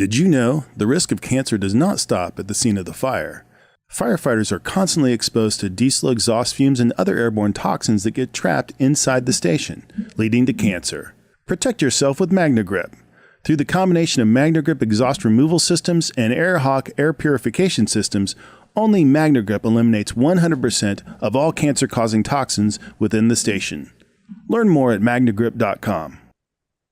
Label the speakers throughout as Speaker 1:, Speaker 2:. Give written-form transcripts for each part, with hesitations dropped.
Speaker 1: Did you know the risk of cancer does not stop at the scene of the fire? Firefighters are constantly exposed to diesel exhaust fumes and other airborne toxins that get trapped inside the station, leading to cancer. Protect yourself with MagneGrip. Through the combination of MagneGrip exhaust removal systems and AirHawk air purification systems, only MagneGrip eliminates 100% of all cancer-causing toxins within the station. Learn more at magnegrip.com.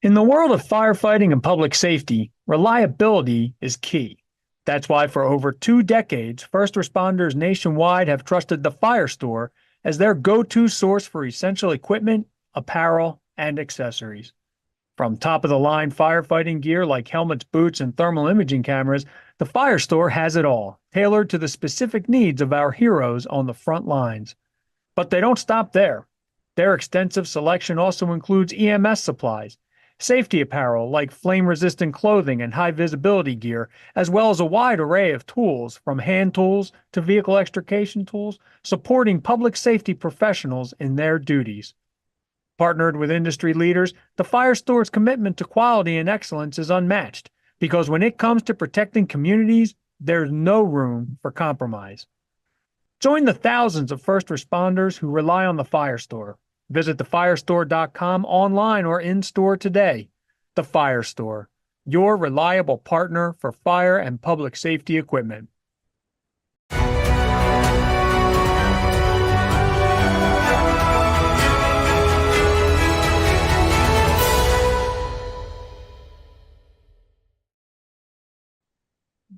Speaker 2: In the world of firefighting and public safety, reliability is key. That's why for over 2 decades, first responders nationwide have trusted the Fire Store as their go-to source for essential equipment, apparel, and accessories. From top-of-the-line firefighting gear like helmets, boots, and thermal imaging cameras, the Fire Store has it all, tailored to the specific needs of our heroes on the front lines. But they don't stop there. Their extensive selection also includes EMS supplies, safety apparel like flame-resistant clothing and high-visibility gear, as well as a wide array of tools, from hand tools to vehicle extrication tools, supporting public safety professionals in their duties. Partnered with industry leaders, the Fire Store's commitment to quality and excellence is unmatched, because when it comes to protecting communities, there's no room for compromise. Join the thousands of first responders who rely on the Fire Store. Visit thefirestore.com online or in-store today. The Fire Store, your reliable partner for fire and public safety equipment.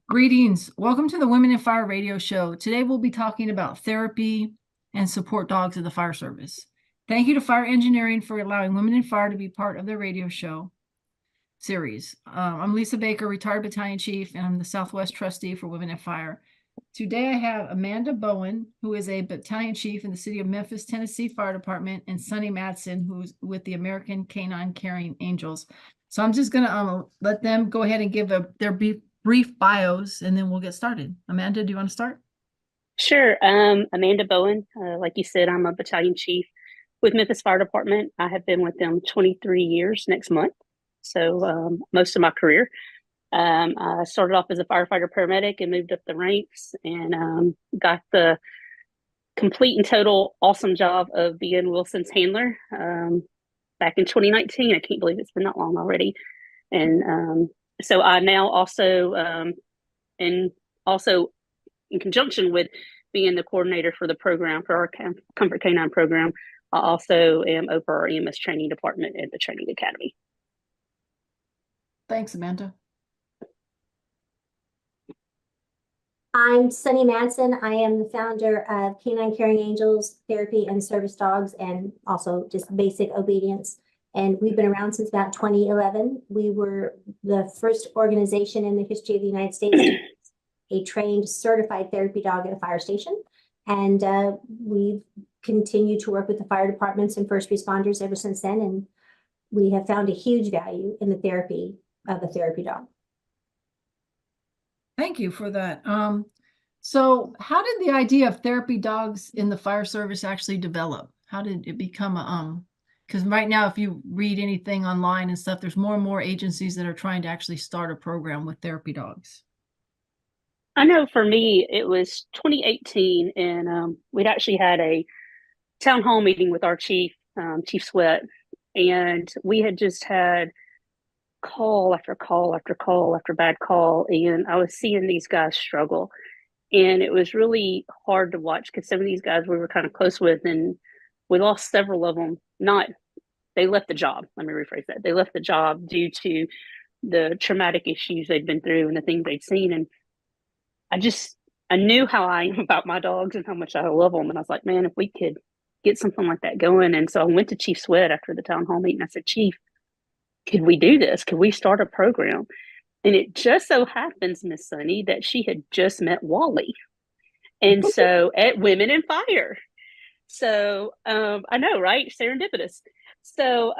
Speaker 3: Greetings. Welcome to the Women in Fire radio show. Today we'll be talking about therapy and support dogs of the fire service. Thank you to Fire Engineering for allowing Women in Fire to be part of their radio show series. I'm Lisa Baker, retired battalion chief, and I'm the Southwest trustee for Women in Fire. Today I have Amanda Bowen, who is a battalion chief in the city of Memphis, Tennessee Fire Department, and Sonny Madsen, who's with the American Canine Carrying Angels. So I'm just going to let them go ahead and give their brief bios, and then we'll get started. Amanda, do you want to start?
Speaker 4: Sure. Amanda Bowen, like you said, I'm a battalion chief with Memphis Fire Department. I have been with them 23 years next month, so most of my career. I started off as a firefighter paramedic and moved up the ranks and got the complete and total awesome job of being Wilson's handler back in 2019. I can't believe it's been that long already. And so I now also, and also in conjunction with being the coordinator for the program, for our Comfort Canine program, I also am over our EMS training department at the training academy.
Speaker 3: Thanks, Amanda.
Speaker 5: I'm Sonny Madsen. I am the founder of Canine Carrying Angels, Therapy and Service Dogs, and also just basic obedience. And we've been around since about 2011. We were the first organization in the history of the United States to use a trained, certified therapy dog at a fire station. And we've continued to work with the fire departments and first responders ever since then. And we have found a huge value in the therapy of a therapy dog.
Speaker 3: Thank you for that. So how did the idea of therapy dogs in the fire service actually develop? How did it become because right now, if you read anything online and stuff, there's more and more agencies that are trying to actually start a program with therapy dogs.
Speaker 4: I know for me, it was 2018, and we'd actually had a town hall meeting with our chief, Chief Sweat, and we had just had call after call after call after bad call, and I was seeing these guys struggle, and it was really hard to watch because some of these guys we were kind of close with, and we lost several of them. They left the job. Let me rephrase that. They left the job due to the traumatic issues they'd been through and the things they'd seen. And I knew how I am about my dogs and how much I love them. And I was like, man, if we could get something like that going. And so I went to Chief Sweat after the town hall meeting. I said, Chief, could we do this? Could we start a program? And it just so happens, Miss Sonny, that she had just met Wally. And so at Women in Fire. So I know, right? Serendipitous. So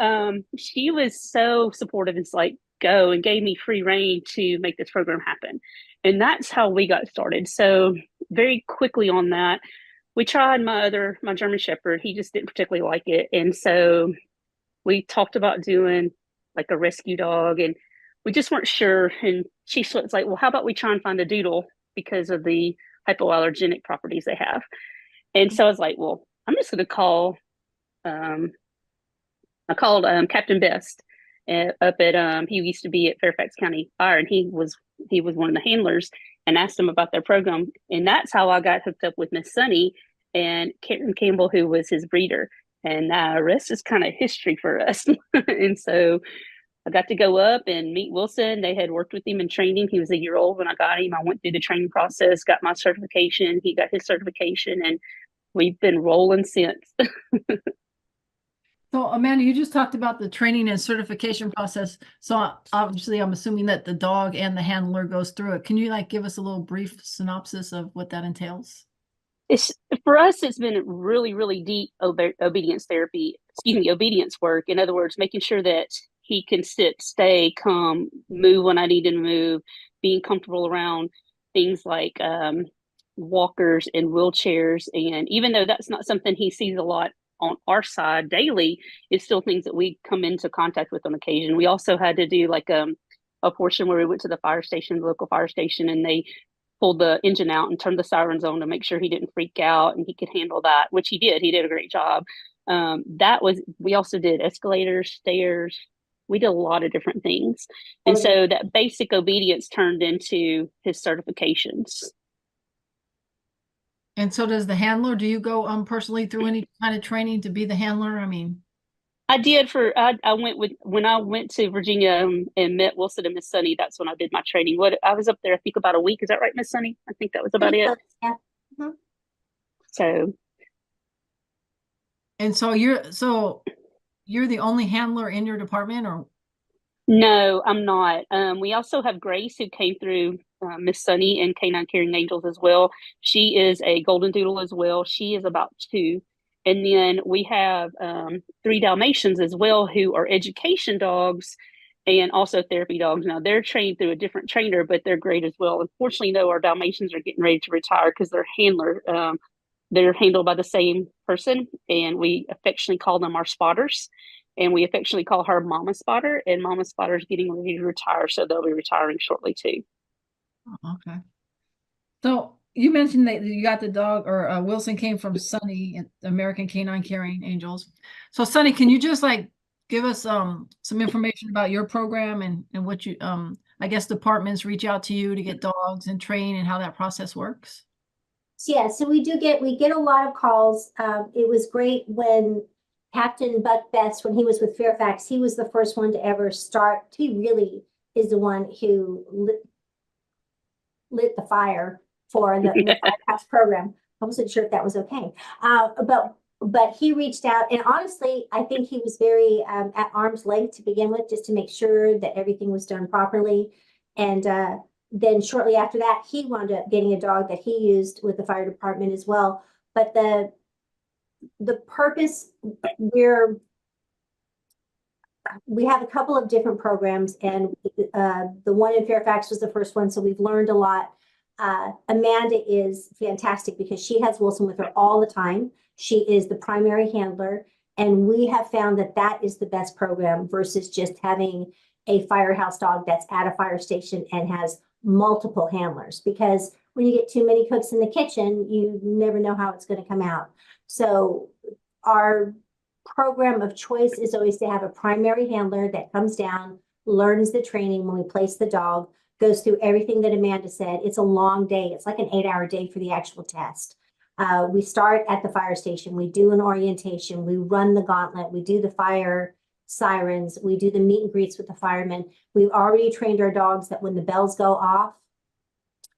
Speaker 4: she was so supportive and like, go, and gave me free reign to make this program happen. And that's how we got started. So very quickly on that, we tried my German Shepherd. He just didn't particularly like it. And so we talked about doing like a rescue dog. And we just weren't sure. And Chief Sweat's like, well, how about we try and find a doodle because of the hypoallergenic properties they have. And so I was like, well, I'm just going to call. I called Captain Best up at he used to be at Fairfax County Fire, and he was one of the handlers, and asked him about their program. And that's how I got hooked up with Miss Sonny and Karen Campbell, who was his breeder. And the rest is kind of history for us. And so I got to go up and meet Wilson. They had worked with him in training. He was a year old when I got him. I went through the training process, got my certification. He got his certification, and we've been rolling since.
Speaker 3: So Amanda, you just talked about the training and certification process. So obviously I'm assuming that the dog and the handler goes through it. Can you like give us a little brief synopsis of what that entails?
Speaker 4: It's for us, it's been really, really deep obedience therapy, obedience work. In other words, making sure that he can sit, stay, come, move when I need him to move, being comfortable around things like walkers and wheelchairs. And even though that's not something he sees a lot on our side daily, it's still things that we come into contact with on occasion. We also had to do like a portion where we went to the fire station, the local fire station, and they pulled the engine out and turned the sirens on to make sure he didn't freak out and he could handle that, which he did. He did a great job. We also did escalators, stairs. We did a lot of different things. And so that basic obedience turned into his certifications.
Speaker 3: And so does the handler, do you go personally through any kind of training to be the handler? I mean,
Speaker 4: I did when I went to Virginia and met Wilson and Miss Sonny, that's when I did my training. I was up there, I think about a week. Is that right, Miss Sonny? I think that was about it.
Speaker 5: Yeah. Mm-hmm.
Speaker 4: So.
Speaker 3: And so you're the only handler in your department, or?
Speaker 4: No, I'm not. We also have Grace, who came through Miss Sonny and Canine Carrying Angels as well. She is a golden doodle as well. She is about 2. And then we have 3 Dalmatians as well, who are education dogs and also therapy dogs. Now, they're trained through a different trainer, but they're great as well. Unfortunately, though, our Dalmatians are getting ready to retire because they're handled by the same person, and we affectionately call them our spotters. And we affectionately call her Mama Spotter, and Mama Spotter is getting ready to retire, so they'll be retiring shortly too.
Speaker 3: Oh, okay. So you mentioned that you got the dog, or Wilson came from Sonny at American Canine Carrying Angels. So Sonny, can you just like give us some information about your program and what you I guess departments reach out to you to get dogs and train, and how that process works?
Speaker 5: Yeah, so we get a lot of calls. It was great when Captain Buck Best, when he was with Fairfax, he was the first one to ever start. He really is the one who lit the fire for the Firehouse program. I wasn't sure if that was okay. But he reached out, and honestly, I think he was very at arm's length to begin with, just to make sure that everything was done properly. And then shortly after that, he wound up getting a dog that he used with the fire department as well. But the purpose, we have a couple of different programs, and the one in Fairfax was the first one, so we've learned a lot. Amanda is fantastic because she has Wilson with her all the time. She is the primary handler, and we have found that that is the best program versus just having a firehouse dog that's at a fire station and has multiple handlers, because when you get too many cooks in the kitchen, you never know how it's going to come out. So our program of choice is always to have a primary handler that comes down, learns the training when we place the dog, goes through everything that Amanda said. It's a long day. It's like an 8-hour day for the actual test. We start at the fire station. We do an orientation. We run the gauntlet. We do the fire sirens. We do the meet and greets with the firemen. We've already trained our dogs that when the bells go off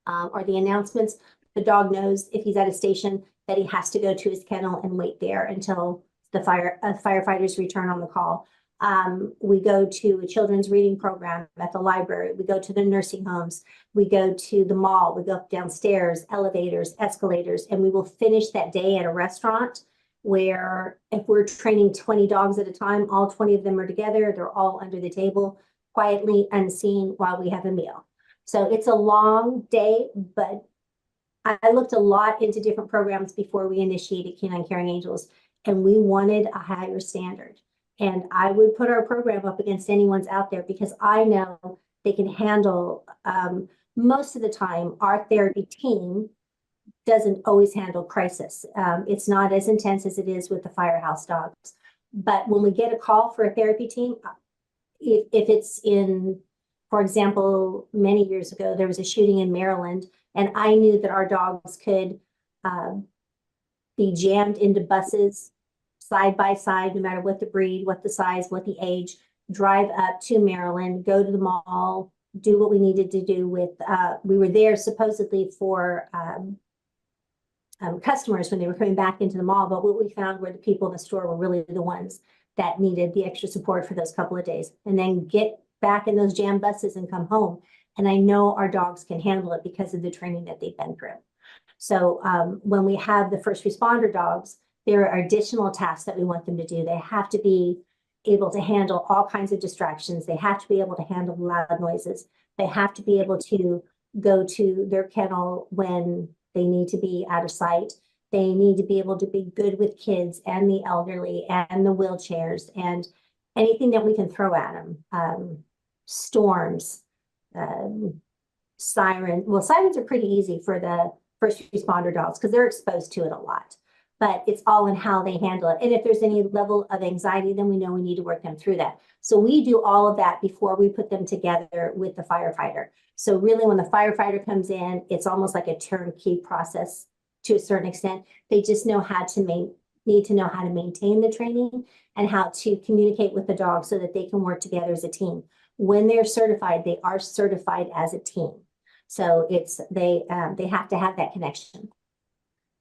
Speaker 5: or the announcements, the dog knows if he's at a station that he has to go to his kennel and wait there until the firefighters return on the call. We go to a children's reading program at the library. We go to the nursing homes. We go to the mall. We go up downstairs, elevators, escalators, and we will finish that day at a restaurant where if we're training 20 dogs at a time, all 20 of them are together. They're all under the table, quietly unseen while we have a meal. So it's a long day, but I looked a lot into different programs before we initiated Canine Carrying Angels, and we wanted a higher standard. And I would put our program up against anyone's out there because I know They can handle, most of the time, our therapy team doesn't always handle crisis. It's not as intense as it is with the firehouse dogs. But when we get a call for a therapy team, if it's in, for example, many years ago, there was a shooting in Maryland, and I knew that our dogs could be jammed into buses side by side, no matter what the breed, what the size, what the age, drive up to Maryland, go to the mall, do what we needed to do with, we were there supposedly for customers when they were coming back into the mall, but what we found were the people in the store were really the ones that needed the extra support for those couple of days, and then get back in those jam buses and come home. And I know our dogs can handle it because of the training that they've been through. So when we have the first responder dogs, there are additional tasks that we want them to do. They have to be able to handle all kinds of distractions. They have to be able to handle loud noises. They have to be able to go to their kennel when they need to be out of sight. They need to be able to be good with kids and the elderly and the wheelchairs and anything that we can throw at them. Storms, siren. Well, sirens are pretty easy for the first responder dogs because they're exposed to it a lot. But it's all in how they handle it. And if there's any level of anxiety, then we know we need to work them through that. So we do all of that before we put them together with the firefighter. So really, when the firefighter comes in, it's almost like a turnkey process to a certain extent. They just know how to need to know how to maintain the training and how to communicate with the dog so that they can work together as a team. When they're certified, they are certified as a team. So it's they have to have that connection.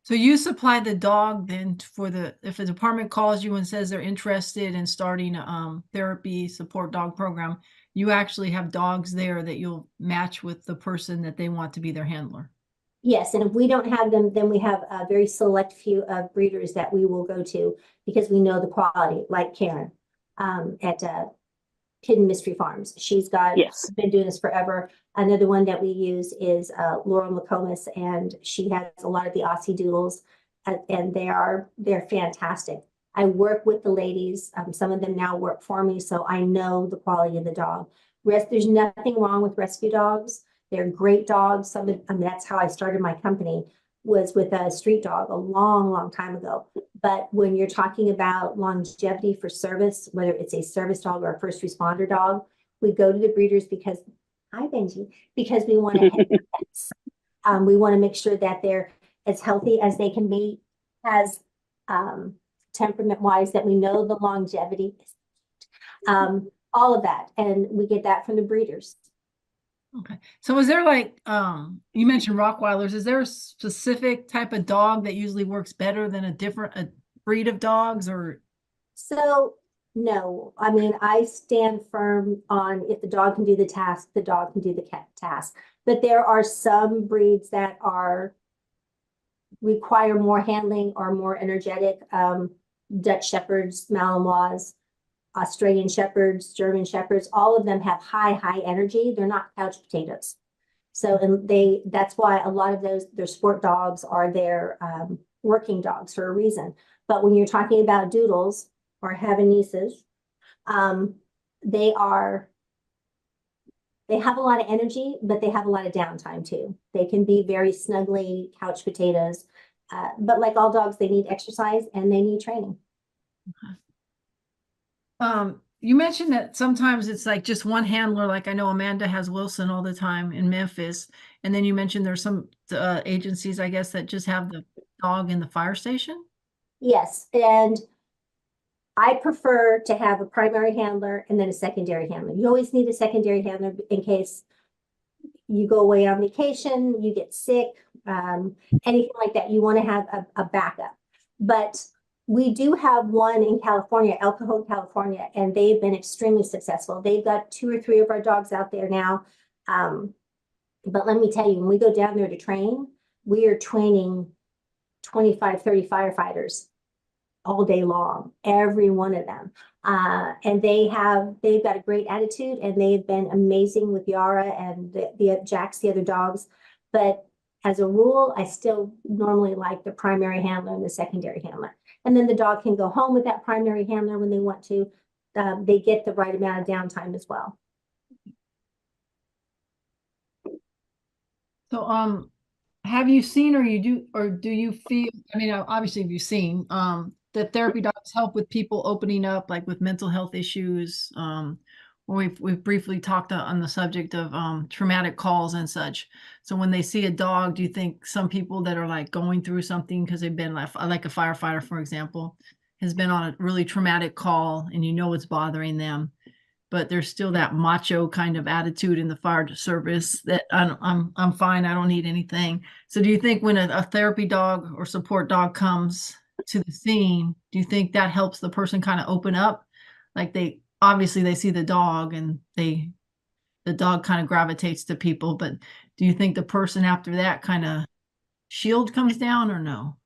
Speaker 3: So you supply the dog then for if a department calls you and says they're interested in starting a therapy support dog program, you actually have dogs there that you'll match with the person that they want to be their handler.
Speaker 5: Yes, and if we don't have them, then we have a very select few of breeders that we will go to because we know the quality, like Karen at Hidden Mystery Farms. She's been doing this forever. Another one that we use is Laurel McComas, and she has a lot of the Aussie Doodles, and they're fantastic. I work with the ladies. Some of them now work for me, so I know the quality of the dog. There's nothing wrong with rescue dogs. They're great dogs. That's how I started my company, was with a street dog a long, long time ago. But when you're talking about longevity for service, whether it's a service dog or a first responder dog, we go to the breeders because we want to we want to make sure that they're as healthy as they can be, as temperament wise, that we know the longevity, all of that, and we get that from the breeders.
Speaker 3: Okay. So is there like, you mentioned Rottweilers, is there a specific type of dog that usually works better than a breed of dogs, or?
Speaker 5: So no, I mean, I stand firm on if the dog can do the task, the dog can do the task. But there are some breeds that require more handling or more energetic. Dutch Shepherds, Malinois, Australian Shepherds, German Shepherds, all of them have high energy. They're not couch potatoes. So, and that's why a lot of their sport dogs are their working dogs for a reason. But when you're talking about doodles or Havaneses, they have a lot of energy, but they have a lot of downtime too. They can be very snuggly couch potatoes. But like all dogs, they need exercise and they need training.
Speaker 3: You mentioned that sometimes it's like just one handler. Like I know Amanda has Wilson all the time in Memphis. And then you mentioned there's some agencies, I guess, that just have the dog in the fire station.
Speaker 5: Yes. And I prefer to have a primary handler and then a secondary handler. You always need a secondary handler in case you go away on vacation, you get sick, anything like that. You want to have a backup. But we do have one in California, El Cajon, California, and they've been extremely successful. They've got 2 or 3 of our dogs out there now. But let me tell you, when we go down there to train, we are training 25, 30 firefighters all day long, every one of them. And they've got a great attitude, and they've been amazing with Yara and the Jack's, the other dogs. But as a rule, I still normally like the primary handler and the secondary handler. And then the dog can go home with that primary handler when they want to. They get the right amount of downtime as well.
Speaker 3: So, have you seen or do you feel, I mean, obviously you've seen, that therapy dogs help with people opening up, like with mental health issues? We've briefly talked on the subject of traumatic calls and such. So when they see a dog, do you think some people that are like going through something because they've been like a firefighter, for example, has been on a really traumatic call and you know it's bothering them, but there's still that macho kind of attitude in the fire service that I'm fine, I don't need anything. So do you think when a therapy dog or support dog comes to the scene, do you think that helps the person kind of open up? Like they obviously they see the dog and the dog kind of gravitates to people, but do you think the person after that kind of shield comes down or no?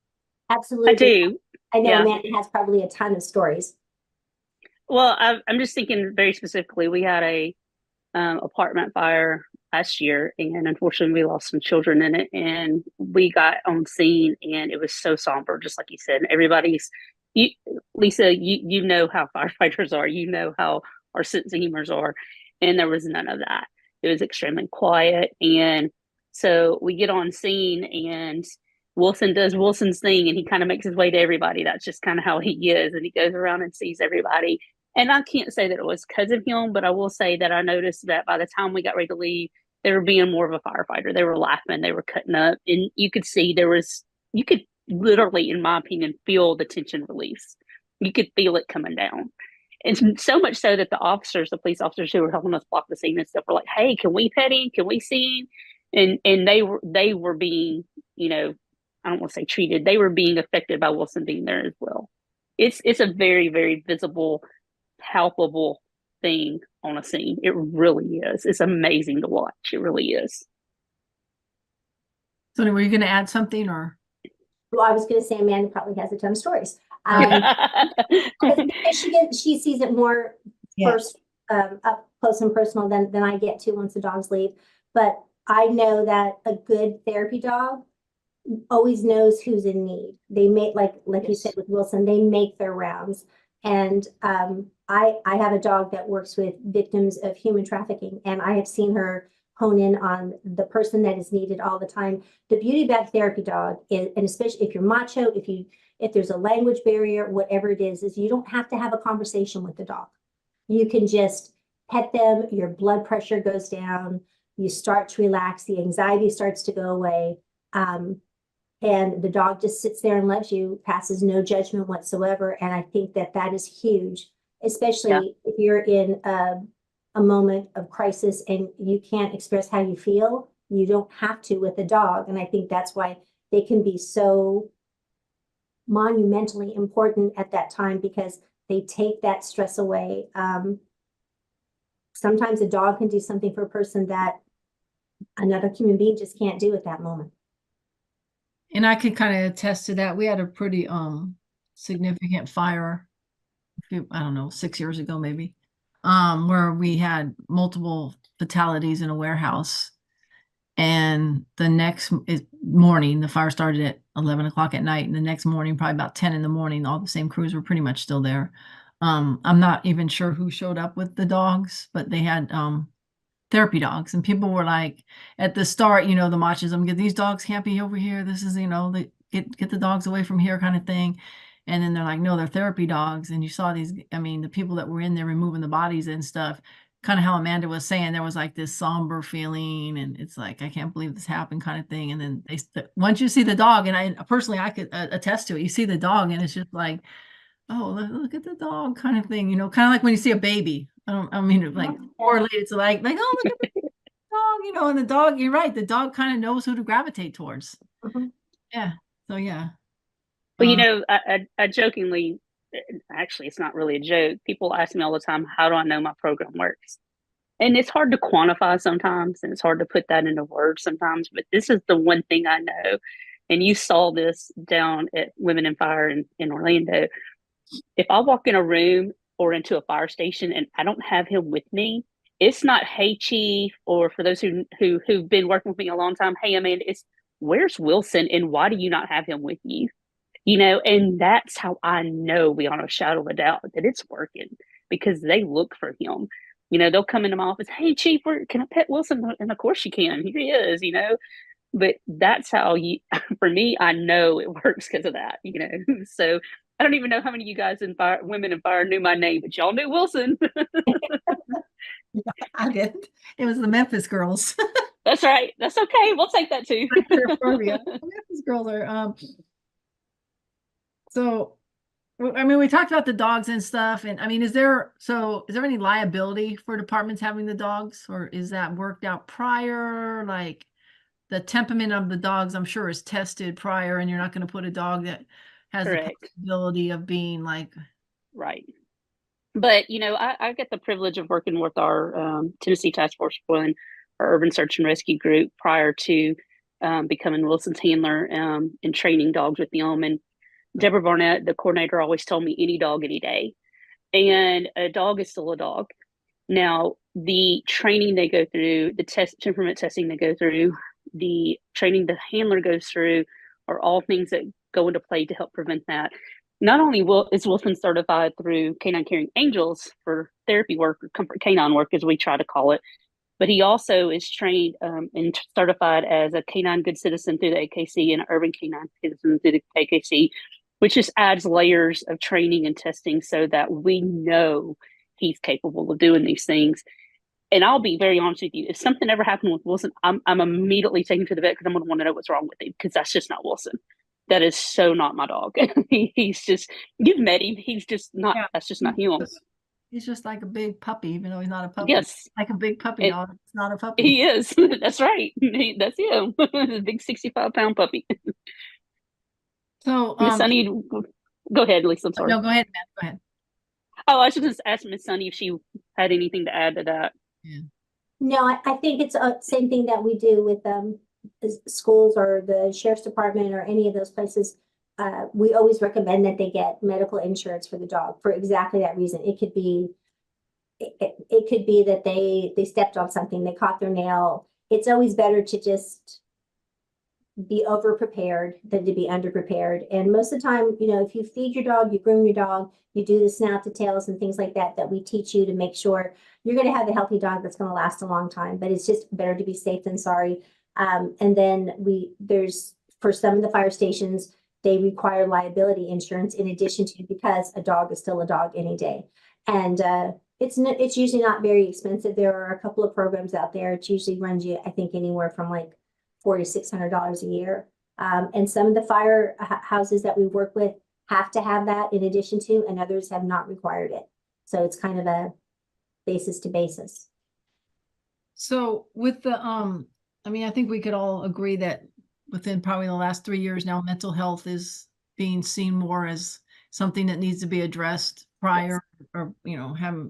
Speaker 5: Absolutely.
Speaker 4: I do.
Speaker 5: I know
Speaker 4: Yeah.
Speaker 5: Amanda has probably a ton of stories.
Speaker 4: Well, I'm just thinking very specifically. We had a apartment fire last year, and unfortunately, we lost some children in it. And we got on scene, and it was so somber, just like you said. Everybody's, you, Lisa, you know how firefighters are. You know how our sense of humors are, and there was none of that. It was extremely quiet, and so we get on scene, and Wilson does Wilson's thing, and he kind of makes his way to everybody. That's just kind of how he is, and he goes around and sees everybody. And I can't say that it was because of him, but I will say that I noticed that by the time we got ready to leave, they were being more of a firefighter. They were laughing, they were cutting up, and you could see you could literally, in my opinion, feel the tension release. You could feel it coming down. And so much so that the police officers who were helping us block the scene and stuff were like, "Hey, can we pet him? Can we see him?" And they were being, I don't want to say treated. They were being affected by Wilson being there as well. It's a very, very visible, palpable thing on a scene. It really is. It's amazing to watch. It really is.
Speaker 2: So were you going to add something or?
Speaker 5: Well, I was going to say Amanda probably has a ton of stories. She sees it more first up close and personal than I get to once the dogs leave. But I know that a good therapy dog always knows who's in need. They make like you said with Wilson, they make their rounds. And I have a dog that works with victims of human trafficking, and I have seen her hone in on the person that is needed all the time. The beauty about therapy dog is, and especially if you're macho, if there's a language barrier, whatever it is you don't have to have a conversation with the dog. You can just pet them, your blood pressure goes down, you start to relax, the anxiety starts to go away. And the dog just sits there and loves you, passes no judgment whatsoever. And I think that is huge, especially if you're in a moment of crisis and you can't express how you feel. You don't have to with a dog. And I think that's why they can be so monumentally important at that time, because they take that stress away. Sometimes a dog can do something for a person that another human being just can't do at that moment.
Speaker 2: And I can kind of attest to that. We had a pretty significant fire, I don't know, 6 years ago maybe, where we had multiple fatalities in a warehouse. And the next morning, the fire started at 11 o'clock at night. And the next morning, probably about 10 in the morning, all the same crews were pretty much still there. I'm not even sure who showed up with the dogs, but they had therapy dogs, and people were like, at the start, the machism, these dogs can't be over here, this is, they get the dogs away from here kind of thing. And then they're like, no, they're therapy dogs. And you saw these, the people that were in there removing the bodies and stuff, kind of how Amanda was saying, there was like this somber feeling, and it's like, I can't believe this happened kind of thing. And then once you see the dog, and I personally, I could attest to it, you see the dog and it's just like, oh, look at the dog kind of thing, kind of like when you see a baby. I mean, like correlated to like, oh, look at the dog, and the dog, you're right. The dog kind of knows who to gravitate towards. Yeah. So, yeah.
Speaker 4: Well, I jokingly, actually, it's not really a joke. People ask me all the time, how do I know my program works? And it's hard to quantify sometimes, and it's hard to put that into words sometimes, but this is the one thing I know. And you saw this down at Women in Fire in Orlando. If I walk in a room or into a fire station and I don't have him with me, it's not, hey, Chief, or for those who've been working with me a long time, hey, Amanda, it's, where's Wilson and why do you not have him with you? And that's how I know beyond a shadow of a doubt that it's working, because they look for him. They'll come into my office, hey, Chief, can I pet Wilson? And of course you can. Here he is, but that's how you, for me, I know it works because of that, So I don't even know how many of you guys in fire, women in fire, knew my name, but y'all knew Wilson.
Speaker 3: I didn't. It was the Memphis girls.
Speaker 4: That's right. That's okay. We'll take that too.
Speaker 3: The Memphis girls are so I mean, we talked about the dogs and stuff, and I mean, is there any liability for departments having the dogs, or is that worked out prior? Like the temperament of the dogs, I'm sure, is tested prior, and you're not going to put a dog that has the
Speaker 4: Correct.
Speaker 3: possibility of being like
Speaker 4: Right. But, I get the privilege of working with our Tennessee Task Force One, our urban search and rescue group, prior to becoming Wilson's handler and training dogs with them. And Deborah Barnett, the coordinator, always told me any dog, any day. And a dog is still a dog. Now, the training they go through, the temperament testing they go through, the training the handler goes through are all things that go into play to help prevent that. Not only is Wilson certified through Canine Caring Angels for therapy work, or comfort canine work, as we try to call it, but he also is trained and certified as a canine good citizen through the AKC and an urban canine citizen through the AKC, which just adds layers of training and testing so that we know he's capable of doing these things. And I'll be very honest with you, if something ever happened with Wilson, I'm immediately taking him to the vet because I'm going to want to know what's wrong with him, because that's just not Wilson. That is so not my dog. He's just, you've met him. He's just not, that's just not him.
Speaker 3: He's just like a big puppy, even though he's not a puppy.
Speaker 4: Yes.
Speaker 3: Like a big puppy dog. It's not a puppy.
Speaker 4: He is. That's right. That's him. A big 65-pound puppy.
Speaker 3: So,
Speaker 4: Miss Sonny, go ahead, Lisa. I'm sorry.
Speaker 3: No, go ahead, Matt. Go ahead.
Speaker 4: Oh, I should just ask Miss Sonny if she had anything to add to that.
Speaker 3: Yeah.
Speaker 5: No, I think it's the same thing that we do with schools or the sheriff's department or any of those places. We always recommend that they get medical insurance for the dog for exactly that reason. It could be that they stepped on something, they caught their nail. It's always better to just be over prepared than to be under prepared. And most of the time, if you feed your dog, you groom your dog, you do the snout to tails and things like that we teach you to make sure you're going to have a healthy dog that's going to last a long time. But it's just better to be safe than sorry. And then for some of the fire stations, they require liability insurance in addition to, because a dog is still a dog any day. And it's usually not very expensive. There are a couple of programs out there. It usually runs you, I think, anywhere from like $400 to $600 a year. And some of the fire houses that we work with have to have that in addition to, and others have not required it. So it's kind of a basis to basis.
Speaker 3: So with the, I mean, I think we could all agree that within probably the last 3 years now, mental health is being seen more as something that needs to be addressed prior, yes, or, have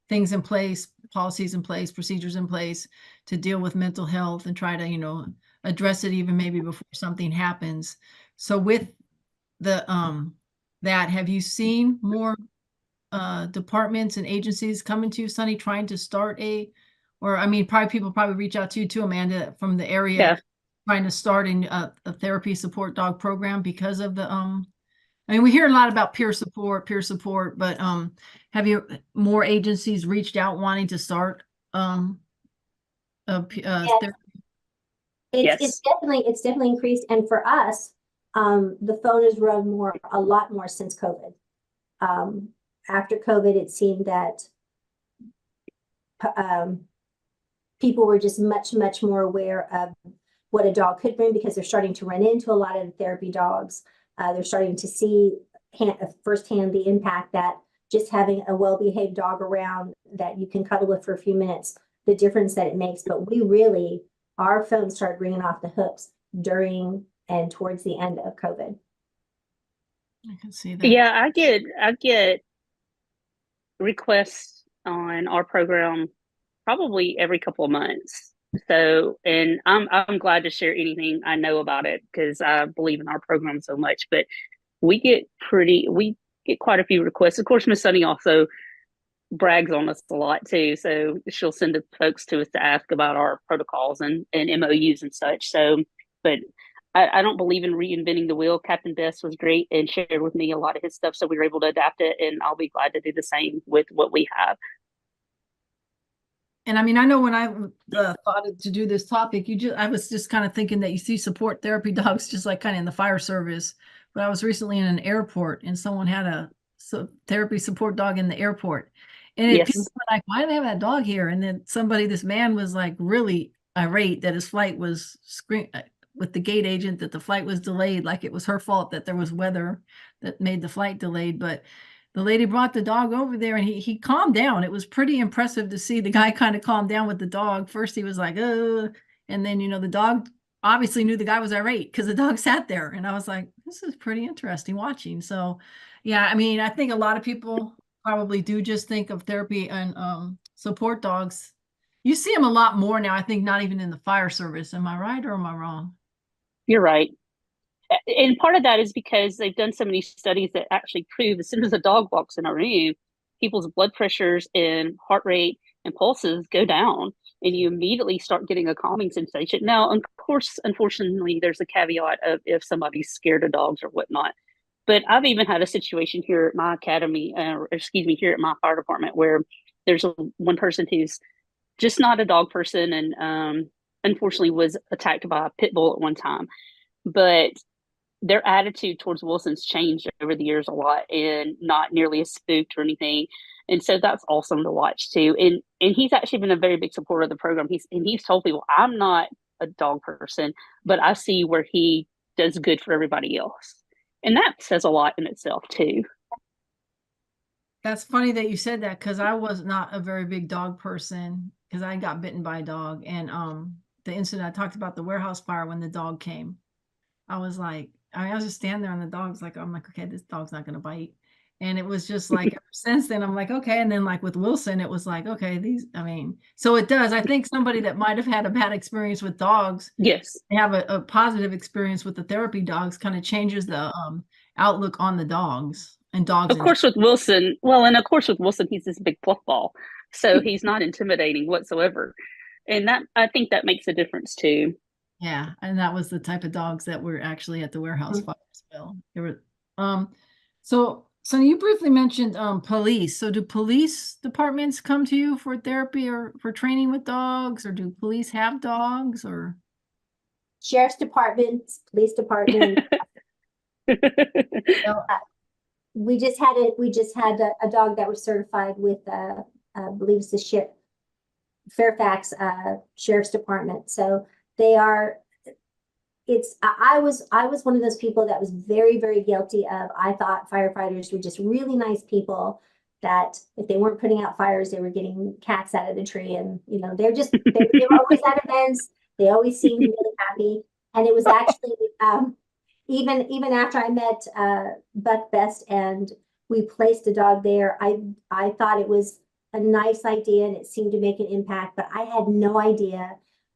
Speaker 3: things in place, policies in place, procedures in place to deal with mental health and try to, address it even maybe before something happens. So with the, that, have you seen more departments and agencies coming to you, Sonny, trying to start probably people reach out to you too, Amanda, from the area, yeah, trying to start a therapy support dog program because of the, we hear a lot about peer support, but have you more agencies reached out wanting to start
Speaker 5: Yes.
Speaker 3: therapy?
Speaker 4: Yes.
Speaker 5: It's definitely increased. And for us, the phone has grown a lot more since COVID. After COVID, it seemed that people were just much, much more aware of what a dog could bring, because they're starting to run into a lot of the therapy dogs. They're starting to see firsthand the impact that just having a well-behaved dog around that you can cuddle with for a few minutes, the difference that it makes. But our phones started ringing off the hooks during and towards the end of COVID.
Speaker 3: I can see that.
Speaker 4: Yeah, I get requests on our program probably every couple of months. So, and I'm glad to share anything I know about it because I believe in our program so much. But we get quite a few requests. Of course, Miss Sonny also brags on us a lot too. So she'll send the folks to us to ask about our protocols and MOUs and such. So, but I don't believe in reinventing the wheel. Captain Best was great and shared with me a lot of his stuff, so we were able to adapt it, and I'll be glad to do the same with what we have.
Speaker 3: And I mean, I know when I thought to do this topic, I was just kind of thinking that you see support therapy dogs just like kind of in the fire service. But I was recently in an airport and someone had a therapy support dog in the airport. And people
Speaker 4: Yes.
Speaker 3: were like, why do they have that dog here? And then this man was like really irate that his flight was with the gate agent that the flight was delayed, like it was her fault that there was weather that made the flight delayed. But the lady brought the dog over there and he calmed down. It was pretty impressive to see the guy kind of calm down with the dog. First he was like, oh, and then, the dog obviously knew the guy was irate because the dog sat there. And I was like, this is pretty interesting watching. So yeah, I mean, I think a lot of people probably do just think of therapy and support dogs. You see them a lot more now, I think, not even in the fire service. Am I right or am I wrong?
Speaker 4: You're right. And part of that is because they've done so many studies that actually prove as soon as a dog walks in a room, people's blood pressures and heart rate and pulses go down, and you immediately start getting a calming sensation. Now, of course, unfortunately, there's a caveat of if somebody's scared of dogs or whatnot. But I've even had a situation here at my academy, here at my fire department, where there's one person who's just not a dog person, and unfortunately was attacked by a pit bull at one time. But their attitude towards Wilson's changed over the years a lot, and not nearly as spooked or anything. And so that's awesome to watch too. And he's actually been a very big supporter of the program. He's told people, I'm not a dog person, but I see where he does good for everybody else. And that says a lot in itself too.
Speaker 3: That's funny that you said that because I was not a very big dog person because I got bitten by a dog. And the incident I talked about, the warehouse fire, when the dog came, I was like, I was just standing there and the dog's like, I'm like, okay, this dog's not going to bite. And it was just like, ever since then, I'm like, okay. And then like with Wilson, it was like, okay, so it does. I think somebody that might have had a bad experience with dogs,
Speaker 4: Yes,
Speaker 3: they have a positive experience with the therapy dogs, kind of changes the outlook on the dogs and dogs.
Speaker 4: of course with Wilson. Well, and of course with Wilson, he's this big fluff ball, so he's not intimidating whatsoever. And that, I think that makes a difference too.
Speaker 3: Yeah, and that was the type of dogs that were actually at the warehouse fire as well. They were, so Sonny, you briefly mentioned police. So do police departments come to you for therapy or for training with dogs, or do police have dogs, or?
Speaker 5: Sheriff's Department, police department. We just had a dog that was certified with I believe it's the Fairfax Sheriff's Department. So they are. I was one of those people that was very, very guilty of. I thought firefighters were just really nice people that if they weren't putting out fires, they were getting cats out of the tree, and they were always at events. They always seemed really happy, and it was actually even after I met Buck Best and we placed a dog there, I thought it was a nice idea and it seemed to make an impact, but I had no idea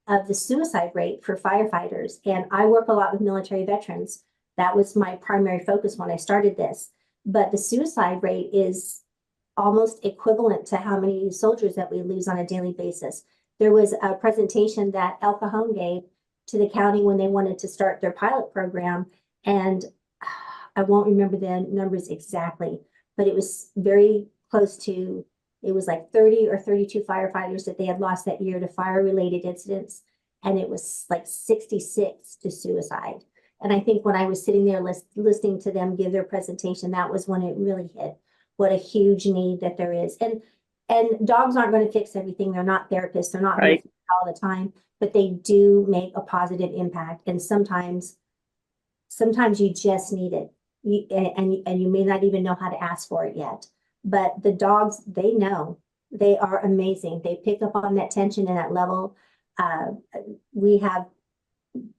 Speaker 5: of the suicide rate for firefighters. And I work a lot with military veterans. That was my primary focus when I started this. But the suicide rate is almost equivalent to how many soldiers that we lose on a daily basis. There was a presentation that El Cajon gave to the county when they wanted to start their pilot program. And I won't remember the numbers exactly, but it was very close to, it was like 30 or 32 firefighters that they had lost that year to fire-related incidents. And it was like 66 to suicide. And I think when I was sitting there listening to them give their presentation, that was when it really hit what a huge need that there is. And dogs aren't going to fix everything. They're not therapists. They're not going to fix it all the time, but they do make a positive impact. And sometimes you just need it. And you may not even know how to ask for it yet. But the dogs, they know. They are amazing. They pick up on that tension and that level. We have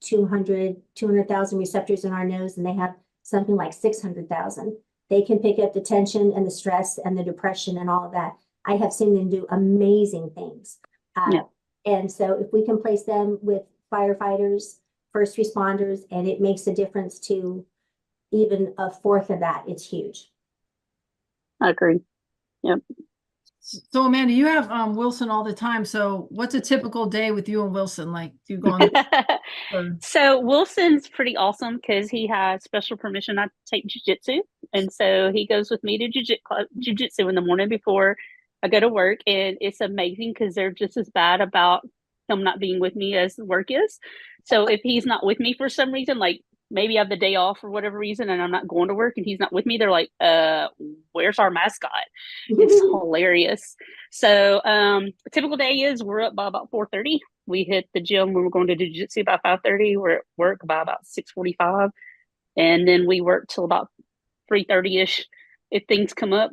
Speaker 5: 200,000 receptors in our nose, and they have something like 600,000. They can pick up the tension and the stress and the depression and all of that. I have seen them do amazing things. And so if we can place them with firefighters, first responders, and it makes a difference to even a fourth of that, it's huge.
Speaker 4: I agree. Yep.
Speaker 3: So Amanda, you have Wilson all the time. So what's a typical day with you and Wilson? Like, do you go on?
Speaker 4: So Wilson's pretty awesome because he has special permission not to take jujitsu, and so he goes with me to jujitsu in the morning before I go to work, and it's amazing because they're just as bad about him not being with me as work is. So if he's not with me for some reason, like maybe I have the day off for whatever reason and I'm not going to work and he's not with me, they're like, where's our mascot? It's hilarious. So a typical day is we're up by about 4:30. We hit the gym when we're going to do jiu-jitsu by 5:30. We're at work by about 6:45. And then we work till about 3:30-ish if things come up.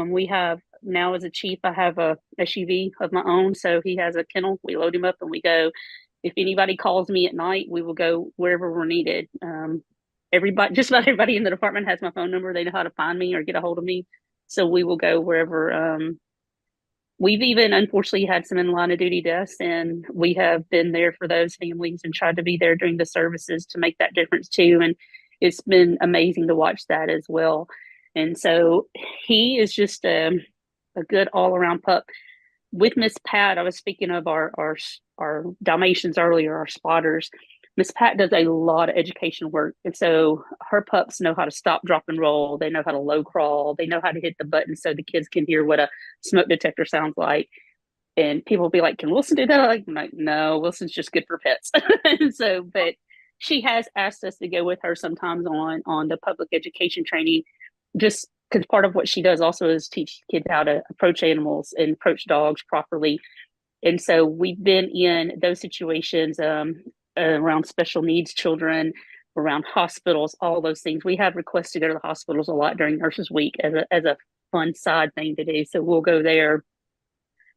Speaker 4: We have now, as a chief, I have a SUV of my own, so he has a kennel. We load him up and we go. If anybody calls me at night, we will go wherever we're needed. Everybody, just about everybody in the department has my phone number. They know how to find me or get a hold of me, so we will go wherever. We've even unfortunately had some in line of duty deaths, and we have been there for those families and tried to be there during the services to make that difference too. And it's been amazing to watch that as well. And so he is just a good all around pup. With Miss Pat, I was speaking of our Dalmatians earlier, our spotters. Miss Pat does a lot of education work. And so her pups know how to stop, drop, and roll. They know how to low crawl. They know how to hit the button so the kids can hear what a smoke detector sounds like. And people will be like, can Wilson do that? I'm like, no, Wilson's just good for pets. So, but she has asked us to go with her sometimes on the public education training, just because part of what she does also is teach kids how to approach animals and approach dogs properly. And so we've been in those situations around special needs children, around hospitals, all those things. We have requests to go to the hospitals a lot during Nurses Week as a fun side thing to do. So we'll go there.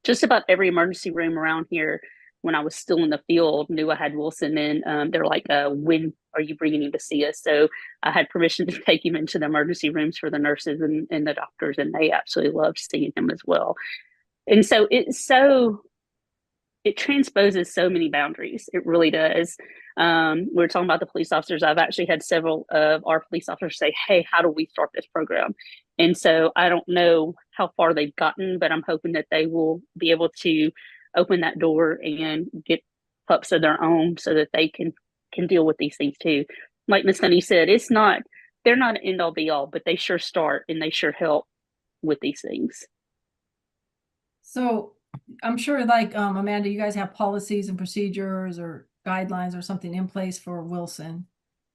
Speaker 4: Just about every emergency room around here, when I was still in the field, knew I had Wilson, and they're like, when are you bringing him to see us? So I had permission to take him into the emergency rooms for the nurses and the doctors, and they absolutely loved seeing him as well. And so it transposes so many boundaries. It really does. We're talking about the police officers. I've actually had several of our police officers say, hey, how do we start this program? And so I don't know how far they've gotten, but I'm hoping that they will be able to open that door and get pups of their own so that they can deal with these things too. Like Miss Sonny said, they're not an end all be all, but they sure start and they sure help with these things.
Speaker 3: So I'm sure, like, Amanda, you guys have policies and procedures or guidelines or something in place for Wilson.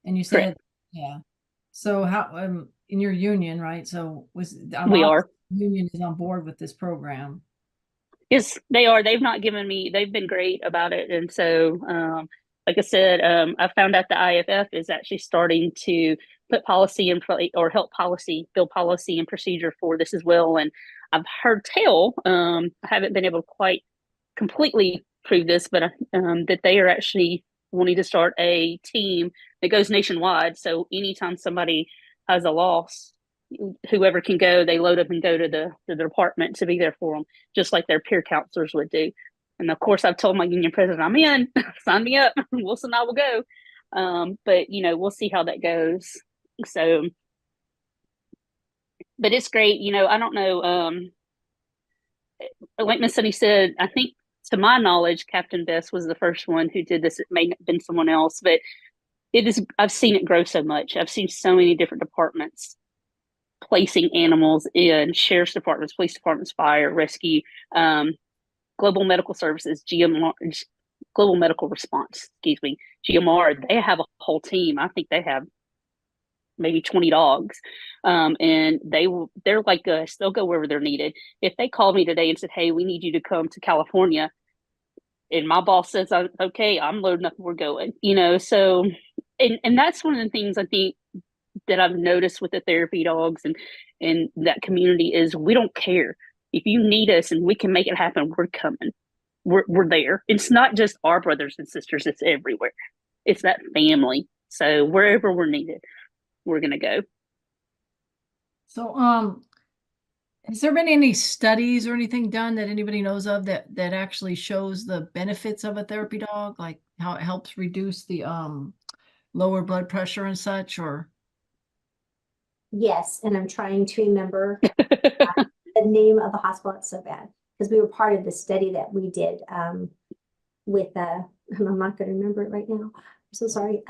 Speaker 3: And you said,
Speaker 4: Correct.
Speaker 3: yeah. So how, in your union, right? So
Speaker 4: We are.
Speaker 3: Union is on board with this program.
Speaker 4: Yes, they are. They've been great about it. And so, like I said, I found out the IFF is actually starting to put policy in place or build policy and procedure for this as well. And I've heard tell, I haven't been able to quite completely prove this, but that they are actually wanting to start a team that goes nationwide. So anytime somebody has a loss, whoever can go, they load up and go to the department to be there for them, just like their peer counselors would do. And of course, I've told my union president, I'm in, sign me up. Wilson and I will go. But we'll see how that goes. So, but it's great. I don't know. Like Miss Sonny said, I think to my knowledge, Captain Best was the first one who did this. It may have been someone else, but I've seen it grow so much. I've seen so many different departments placing animals in sheriff's departments, police departments, fire, rescue, global medical services, GMR, global medical response, GMR. They have a whole team. I think they have maybe 20 dogs. And they're like us. They'll go wherever they're needed. If they called me today and said, hey, we need you to come to California, and my boss says, okay, I'm loading up, we're going, so, and that's one of the things I think that I've noticed with the therapy dogs and that community is we don't care. If you need us and we can make it happen, we're coming. We're there. It's not just our brothers and sisters, it's everywhere. It's that family. So wherever we're needed, we're gonna go.
Speaker 3: So has there been any studies or anything done that anybody knows of that actually shows the benefits of a therapy dog, like how it helps reduce the lower blood pressure and such? Or
Speaker 5: Yes, and I'm trying to remember the name of the hospital. It's so bad because we were part of the study that we did with I'm not going to remember it right now. I'm so sorry.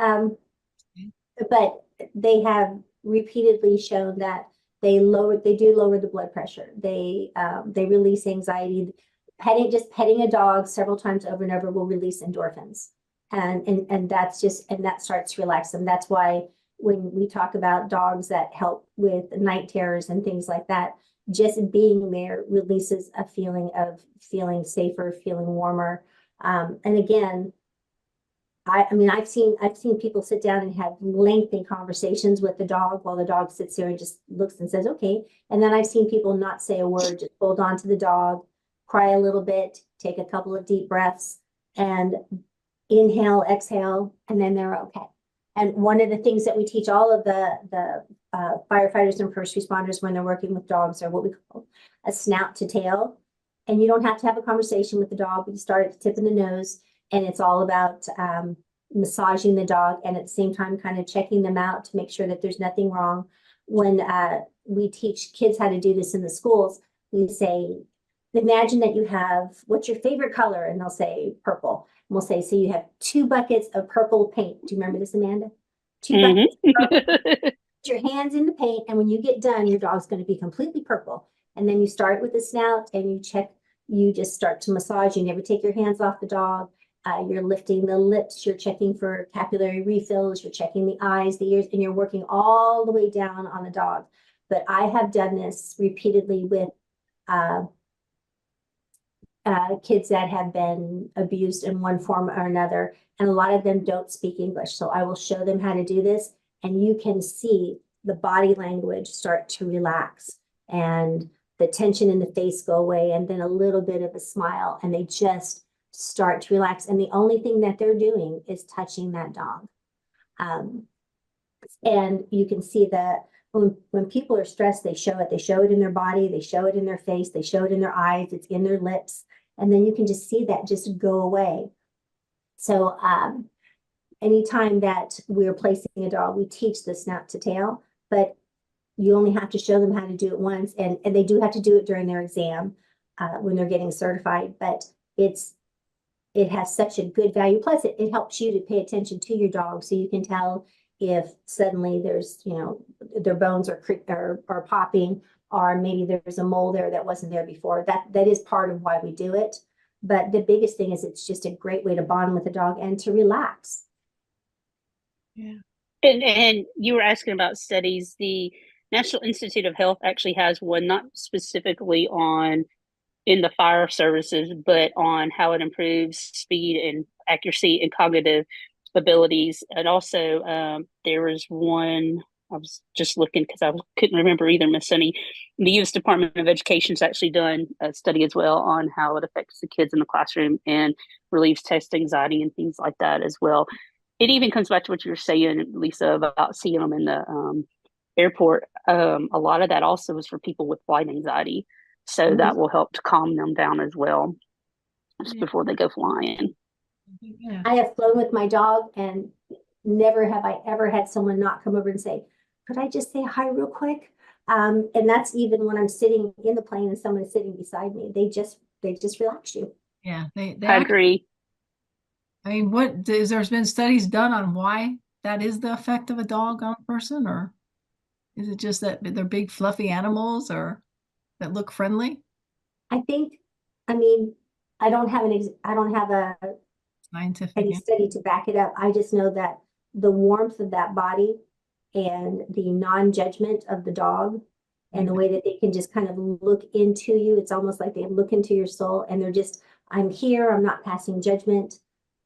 Speaker 5: But they have repeatedly shown that They do lower the blood pressure. They release anxiety. Petting a dog several times over and over will release endorphins. And that starts to relax them. That's why when we talk about dogs that help with night terrors and things like that, just being there releases a feeling of feeling safer, feeling warmer. And again, I mean, I've seen people sit down and have lengthy conversations with the dog while the dog sits there and just looks and says, okay. And then I've seen people not say a word, just hold on to the dog, cry a little bit, take a couple of deep breaths, and inhale, exhale, and then they're okay. And one of the things that we teach all of the firefighters and first responders when they're working with dogs are what we call a snout to tail. And you don't have to have a conversation with the dog, but you start at the tip of the nose, and it's all about massaging the dog and at the same time kind of checking them out to make sure that there's nothing wrong. When we teach kids how to do this in the schools, we say, imagine that you have, what's your favorite color? And they'll say purple. And we'll say, so you have 2 buckets of purple paint. Do you remember this, Amanda? 2 buckets of purple. Put your hands in the paint, and when you get done, your dog's going to be completely purple. And then you start with the snout and you just start to massage. You never take your hands off the dog. You're lifting the lips, you're checking for capillary refills, you're checking the eyes, the ears, and you're working all the way down on the dog. But I have done this repeatedly with kids that have been abused in one form or another, and a lot of them don't speak English. So I will show them how to do this, and you can see the body language start to relax and the tension in the face go away, and then a little bit of a smile, and they just start to relax. And the only thing that they're doing is touching that dog. And you can see that when people are stressed, they show it in their body, they show it in their face, they show it in their eyes, it's in their lips. And then you can just see that just go away. So anytime that we're placing a dog, we teach the snout to tail, but you only have to show them how to do it once. And they do have to do it during their exam when they're getting certified, but it has such a good value. Plus it helps you to pay attention to your dog. So you can tell if suddenly there's, their bones are popping, or maybe there's a mole there that wasn't there before. That is part of why we do it. But the biggest thing is it's just a great way to bond with the dog and to relax.
Speaker 4: Yeah. And you were asking about studies. The National Institute of Health actually has one, not specifically in the fire services, but on how it improves speed and accuracy and cognitive abilities. And also there was one, I was just looking because I couldn't remember either, Miss Sonny. The U.S. Department of Education's actually done a study as well on how it affects the kids in the classroom and relieves test anxiety and things like that as well. It even comes back to what you were saying, Lisa, about seeing them in the airport. A lot of that also is for people with flight anxiety. So that will help to calm them down as well before they go flying.
Speaker 3: Yeah.
Speaker 5: I have flown with my dog, and never have I ever had someone not come over and say, could I just say hi real quick? And that's even when I'm sitting in the plane and someone is sitting beside me. They just relax you.
Speaker 3: Yeah, they
Speaker 4: I agree.
Speaker 3: I mean, there's been studies done on why that is the effect of a dog on a person, or is it just that they're big fluffy animals or that look friendly?
Speaker 5: I don't have a
Speaker 3: Scientific.
Speaker 5: any study to back it up. I just know that the warmth of that body and the non-judgment of the dog and the way that they can just kind of look into you, it's almost like they look into your soul and they're just, I'm here, I'm not passing judgment.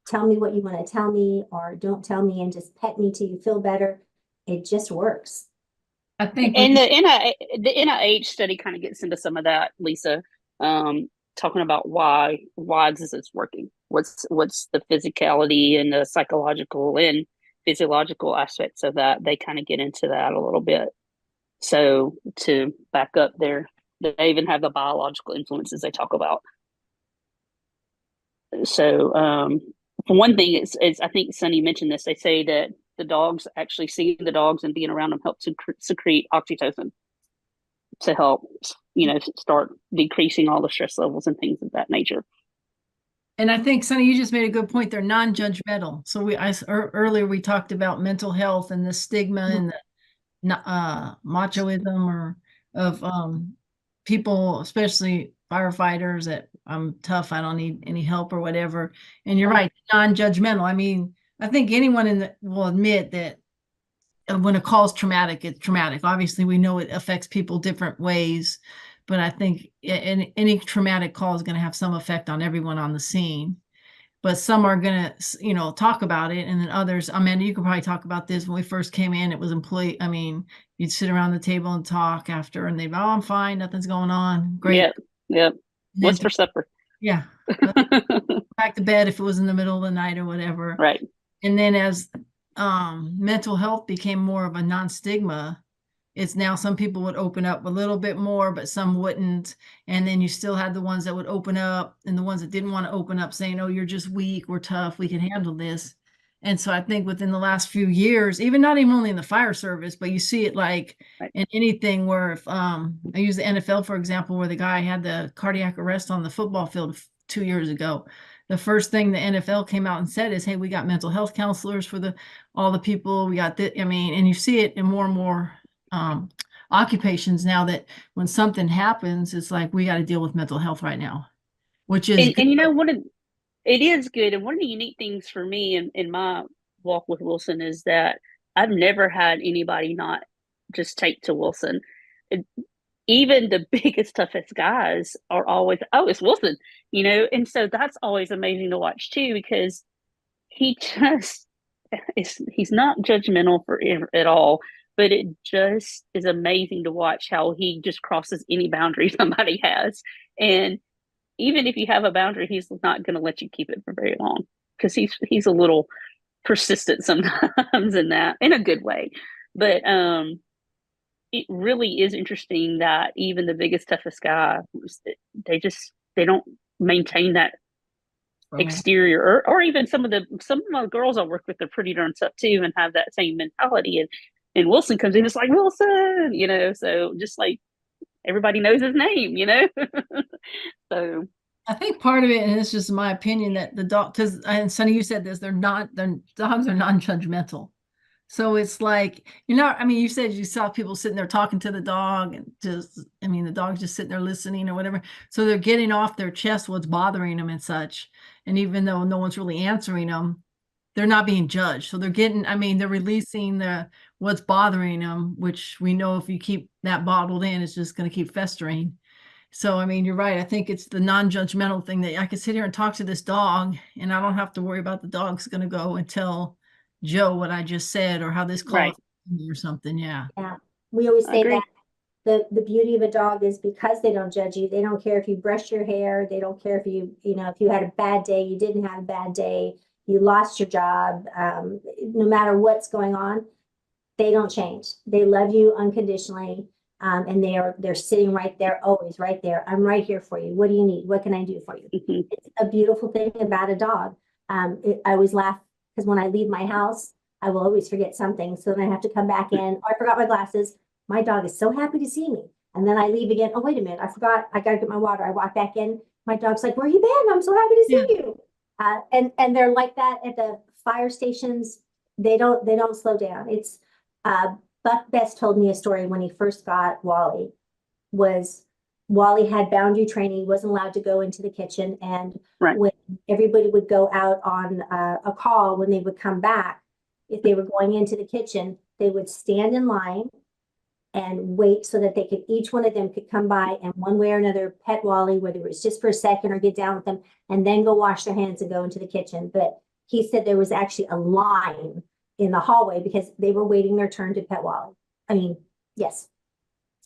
Speaker 5: Tell me what you want to tell me, or don't tell me, and just pet me till you feel better. It just works.
Speaker 3: I think
Speaker 4: And the NIH study kind of gets into some of that, Lisa, talking about why is this working? What's the physicality and the psychological and physiological aspects of that? They kind of get into that a little bit. So to back up there, they even have the biological influences they talk about. So for one thing, it's I think Sonny mentioned this. They say that the dogs, actually seeing the dogs and being around them, help to secrete oxytocin to help, start decreasing all the stress levels and things of that nature.
Speaker 3: And I think, Sonny, you just made a good point. They're non-judgmental. So earlier we talked about mental health and the stigma and the machoism, or of people, especially firefighters, that I'm tough, I don't need any help or whatever. And you're right, non-judgmental. I mean, I think anyone will admit that when a call is traumatic, it's traumatic. Obviously, we know it affects people different ways, but I think any traumatic call is going to have some effect on everyone on the scene. But some are going to, talk about it, and then others. Amanda, you could probably talk about this. When we first came in, it was employee. I mean, you'd sit around the table and talk after, and they'd, "Oh, I'm fine, nothing's going on, great."
Speaker 4: Yep.
Speaker 3: And
Speaker 4: What's
Speaker 3: then,
Speaker 4: for supper?
Speaker 3: yeah, back to bed if it was in the middle of the night or whatever.
Speaker 4: Right.
Speaker 3: And then as mental health became more of a non-stigma, it's now some people would open up a little bit more, but some wouldn't. And then you still had the ones that would open up and the ones that didn't want to open up, saying, "Oh, you're just weak, we're tough, we can handle this." And so I think within the last few years, even not even only in the fire service, but you see it like
Speaker 4: Right.
Speaker 3: in anything where if I use the NFL, for example, where the guy had the cardiac arrest on the football field 2 years ago. The first thing the NFL came out and said is, "Hey, we got mental health counselors for all the people. We got this." I mean, and you see it in more and more occupations now, that when something happens, it's like, we got to deal with mental health right now, which is good.
Speaker 4: And it is good. And one of the unique things for me in my walk with Wilson is that I've never had anybody not just take to Wilson. It, even the biggest, toughest guys are always, "Oh, it's Wilson," and so that's always amazing to watch too, because he just he's not judgmental at all, but it just is amazing to watch how he just crosses any boundary somebody has. And even if you have a boundary, he's not going to let you keep it for very long, because he's a little persistent sometimes in a good way. But it really is interesting that even the biggest, toughest guy, they don't maintain that exterior, or even some of the girls I work with are pretty darn tough too and have that same mentality. And Wilson comes in, it's like, "Wilson," so just like everybody knows his name. So
Speaker 3: I think part of it, and it's just my opinion, that the dog, because, and Sonny, you said this, their dogs are non-judgmental. So it's like, I mean, you said you saw people sitting there talking to the dog, and the dog's just sitting there listening or whatever. So they're getting off their chest what's bothering them and such. And even though no one's really answering them, they're not being judged. So they're releasing what's bothering them, which we know if you keep that bottled in, it's just going to keep festering. So, I mean, you're right. I think it's the non-judgmental thing, that I can sit here and talk to this dog, and I don't have to worry about the dog's going to go and tell Joe what I just said, or how this call
Speaker 4: right,
Speaker 3: or something. Yeah.
Speaker 5: Yeah, we always
Speaker 4: I
Speaker 5: say
Speaker 4: agree.
Speaker 5: that the beauty of a dog is because they don't judge you. They don't care if you brush your hair. They don't care if if you had a bad day, you didn't have a bad day, you lost your job. No matter what's going on, they don't change. They love you unconditionally. And they're sitting right there, always right there. "I'm right here for you. What do you need? What can I do for you?"
Speaker 4: Mhm.
Speaker 5: It's a beautiful thing about a dog. I always laugh because when I leave my house, I will always forget something. So then I have to come back in. "Oh, I forgot my glasses." My dog is so happy to see me. And then I leave again. "Oh, wait a minute. I forgot. I got to get my water." I walk back in. My dog's like, "Where you been? I'm so happy to see you." And they're like that at the fire stations. They don't slow down. It's Buck Best told me a story when he first got Wally. Was Wally had boundary training, he wasn't allowed to go into the kitchen, and
Speaker 4: Right.
Speaker 5: when everybody would go out on a call, when they would come back, if they were going into the kitchen, they would stand in line and wait so that each one of them could come by and one way or another pet Wally, whether it was just for a second or get down with them, and then go wash their hands and go into the kitchen. But he said there was actually a line in the hallway because they were waiting their turn to pet Wally. I mean, yes.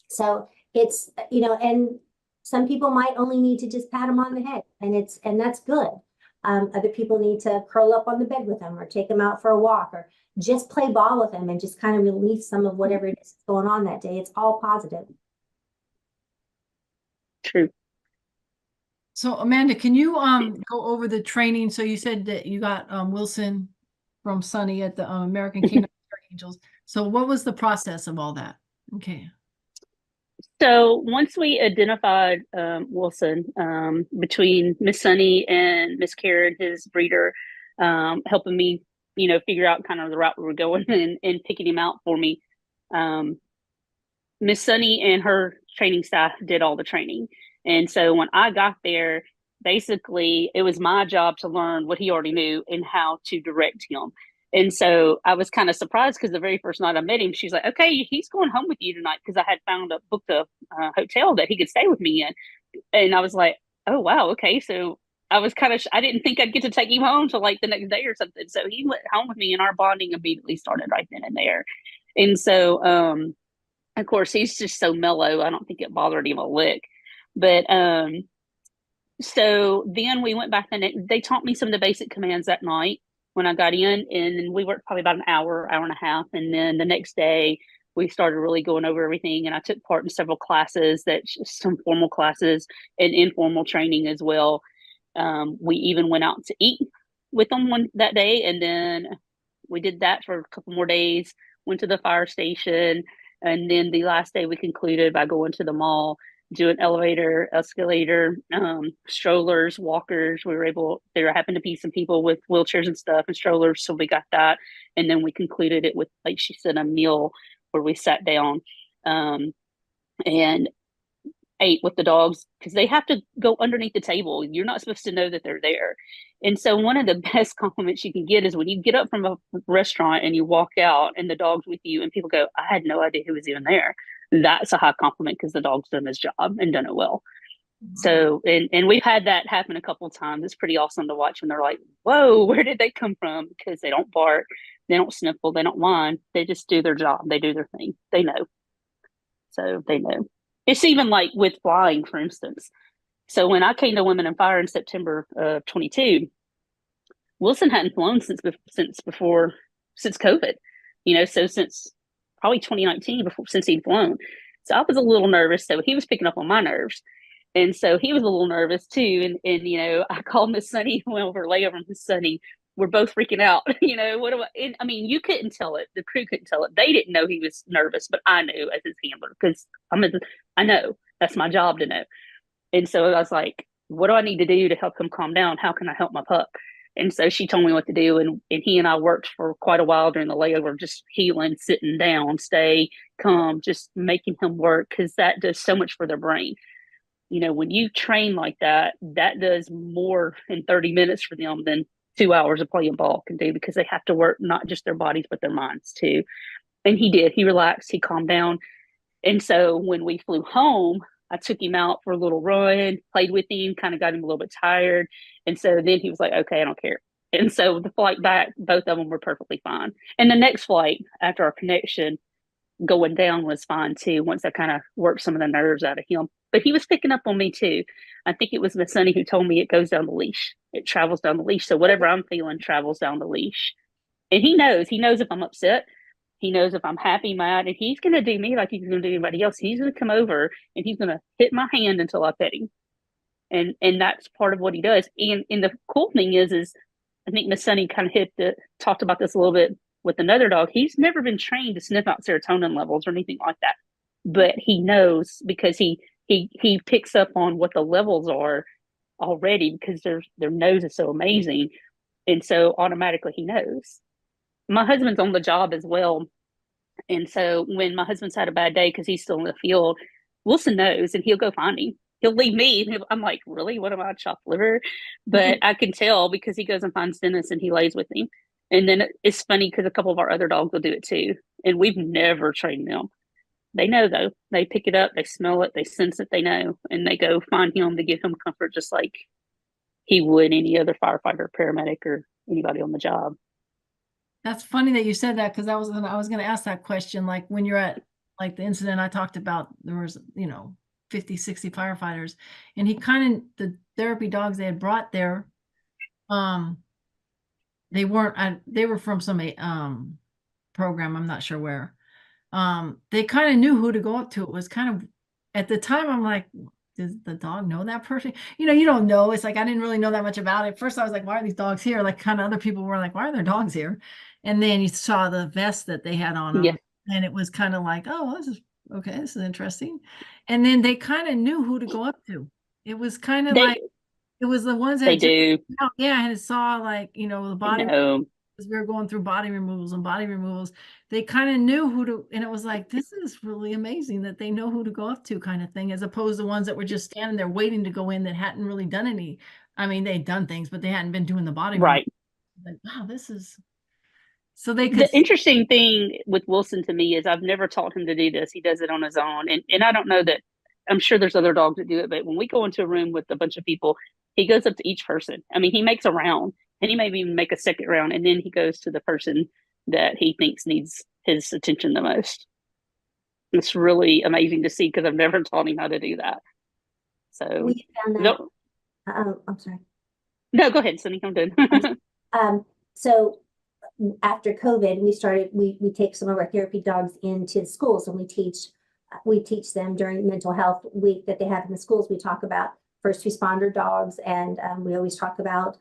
Speaker 5: So it's, and some people might only need to just pat them on the head, and that's good. Other people need to curl up on the bed with them, or take them out for a walk, or just play ball with them and just kind of release some of whatever it is going on that day. It's all positive.
Speaker 4: True.
Speaker 3: So, Amanda, can you go over the training? So you said that you got Wilson from Sonny at the American Canine Angels. So what was the process of all that? Okay.
Speaker 4: So once we identified Wilson, between Miss Sonny and Miss Karen, his breeder, helping me, figure out kind of the route we were going and picking him out for me, Miss Sonny and her training staff did all the training. And so when I got there, basically it was my job to learn what he already knew and how to direct him. And so I was kind of surprised because the very first night I met him, she's like, "Okay, he's going home with you tonight," because I had booked a hotel that he could stay with me in. And I was like, "Oh wow, okay." So I was I didn't think I'd get to take him home till like the next day or something. So he went home with me, and our bonding immediately started right then and there. And so, of course, he's just so mellow. I don't think it bothered him a lick. But so then we went back and they taught me some of the basic commands that night when I got in, and we worked probably about an hour and a half. And then the next day we started really going over everything, and I took part in several classes, some formal classes and informal training as well. We even went out to eat with them that day, and then we did that for a couple more days, went to the fire station, and then the last day we concluded by going to the mall, doing elevator, escalator, strollers, walkers. There happened to be some people with wheelchairs and stuff and strollers, so we got that. And then we concluded it with, like she said, a meal where we sat down and ate with the dogs, because they have to go underneath the table. You're not supposed to know that they're there. And so one of the best compliments you can get is when you get up from a restaurant and you walk out and the dog's with you and people go, "I had no idea who was even there." That's a high compliment, because the dog's done his job and done it well. So, and we've had that happen a couple of times. It's pretty awesome to watch when they're like, "Whoa, where did they come from?" Because they don't bark, they don't sniffle, they don't whine. They just do their job. They do their thing. They know. So they know. It's even like with flying, for instance. So when I came to Women in Fire in September of 22, Wilson hadn't flown since COVID, so since probably 2019, since he'd flown. So I was a little nervous. So he was picking up on my nerves. And so he was a little nervous too. And I called Miss Sonny, went over layover with Miss Sonny. We're both freaking out. What do I mean, you couldn't tell it. The crew couldn't tell it. They didn't know he was nervous, but I knew as his handler, because I know that's my job to know. And so I was like, "What do I need to do to help him calm down? How can I help my pup?" And so she told me what to do. And he and I worked for quite a while during the layover, just healing, sitting down, stay calm, just making him work, because that does so much for their brain. When you train like that, that does more in 30 minutes for them than 2 hours of playing ball can do, because they have to work not just their bodies, but their minds too. And he did. He relaxed. He calmed down. And so when we flew home, I took him out for a little run, played with him, kind of got him a little bit tired. And so then he was like, "Okay, I don't care." And so the flight back, both of them were perfectly fine. And the next flight after our connection going down was fine too, once I kind of worked some of the nerves out of him. But he was picking up on me too. I think it was Miss Sonny who told me it goes down the leash. It travels down the leash. So whatever I'm feeling travels down the leash. And he knows if I'm upset. He knows if I'm happy, mad, and he's going to do me like he's going to do anybody else. He's going to come over and he's going to hit my hand until I pet him. And that's part of what he does. And the cool thing is I think Miss Sonny kind of talked about this a little bit with another dog. He's never been trained to sniff out serotonin levels or anything like that. But he knows, because he picks up on what the levels are already, because their nose is so amazing. And so automatically he knows. My husband's on the job as well. And so when my husband's had a bad day, because he's still in the field, Wilson knows, and he'll go find him. He'll leave me. I'm like, "Really? What am I, chopped liver?" But I can tell, because he goes and finds Dennis and he lays with him. And then it's funny because a couple of our other dogs will do it too. And we've never trained them. They know though. They pick it up, they smell it, they sense it, they know. And they go find him to give him comfort, just like he would any other firefighter, paramedic, or anybody on the job.
Speaker 3: That's funny that you said that, because I was going to ask that question. Like when you're at like the incident I talked about, there was 50, 60 firefighters, and the therapy dogs they had brought there, they were from some program, I'm not sure where. They kind of knew who to go up to. It was kind of, at the time, I'm like, does the dog know that person? You don't know. It's like I didn't really know that much about it. First, I was like, "Why are these dogs here?" Like, kind of other people were like, "Why are there dogs here?" And then you saw the vest that they had on them,
Speaker 4: Yeah.
Speaker 3: and it was kind of like, "Oh, this is okay. This is interesting." And then they kind of knew who to go up to. It was kind of like, it was the ones that
Speaker 4: They do.
Speaker 3: yeah, and it saw like the body.
Speaker 4: No.
Speaker 3: as we were going through body removals, they kind of knew who to, and it was like, this is really amazing that they know who to go up to, kind of thing, as opposed to ones that were just standing there waiting to go in that hadn't really done any. I mean, they'd done things, but they hadn't been doing the body removal.
Speaker 4: Right.
Speaker 3: Like, wow, this is so they could.
Speaker 4: The interesting thing with Wilson to me is I've never taught him to do this. He does it on his own. And I don't know that, I'm sure there's other dogs that do it, but when we go into a room with a bunch of people, he goes up to each person. I mean, he makes a round and he may even make a second round, and then he goes to the person that he thinks needs his attention the most. It's really amazing to see because I've never taught him how to do that. So
Speaker 5: We found that.
Speaker 4: no,
Speaker 5: I'm sorry.
Speaker 4: no, go ahead, Sonny. I'm done.
Speaker 5: So after COVID, we take some of our therapy dogs into schools, and we teach them during mental health week that they have in the schools. We talk about first responder dogs, and we always talk about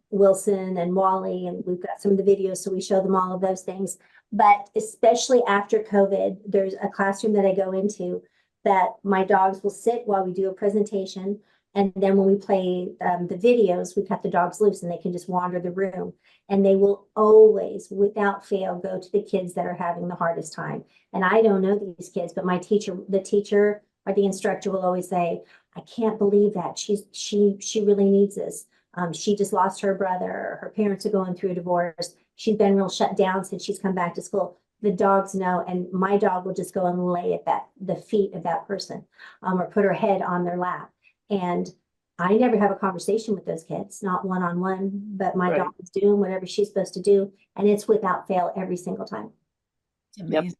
Speaker 5: Wilson and Wally, and we've got some of the videos, so we show them all of those things. But especially after COVID, there's a classroom that I go into that my dogs will sit while we do a presentation. And then when we play the videos, we cut the dogs loose and they can just wander the room. And they will always, without fail, go to the kids that are having the hardest time. And I don't know these kids, but the teacher or the instructor will always say, I can't believe that. She really needs this. She just lost her brother. Her parents are going through a divorce. She's been real shut down since she's come back to school. The dogs know, and my dog will just go and lay at the feet of that person, or put her head on their lap. And I never have a conversation with those kids, not one-on-one, but my dog is doing whatever she's supposed to do. And it's without fail every single time.
Speaker 3: It's amazing.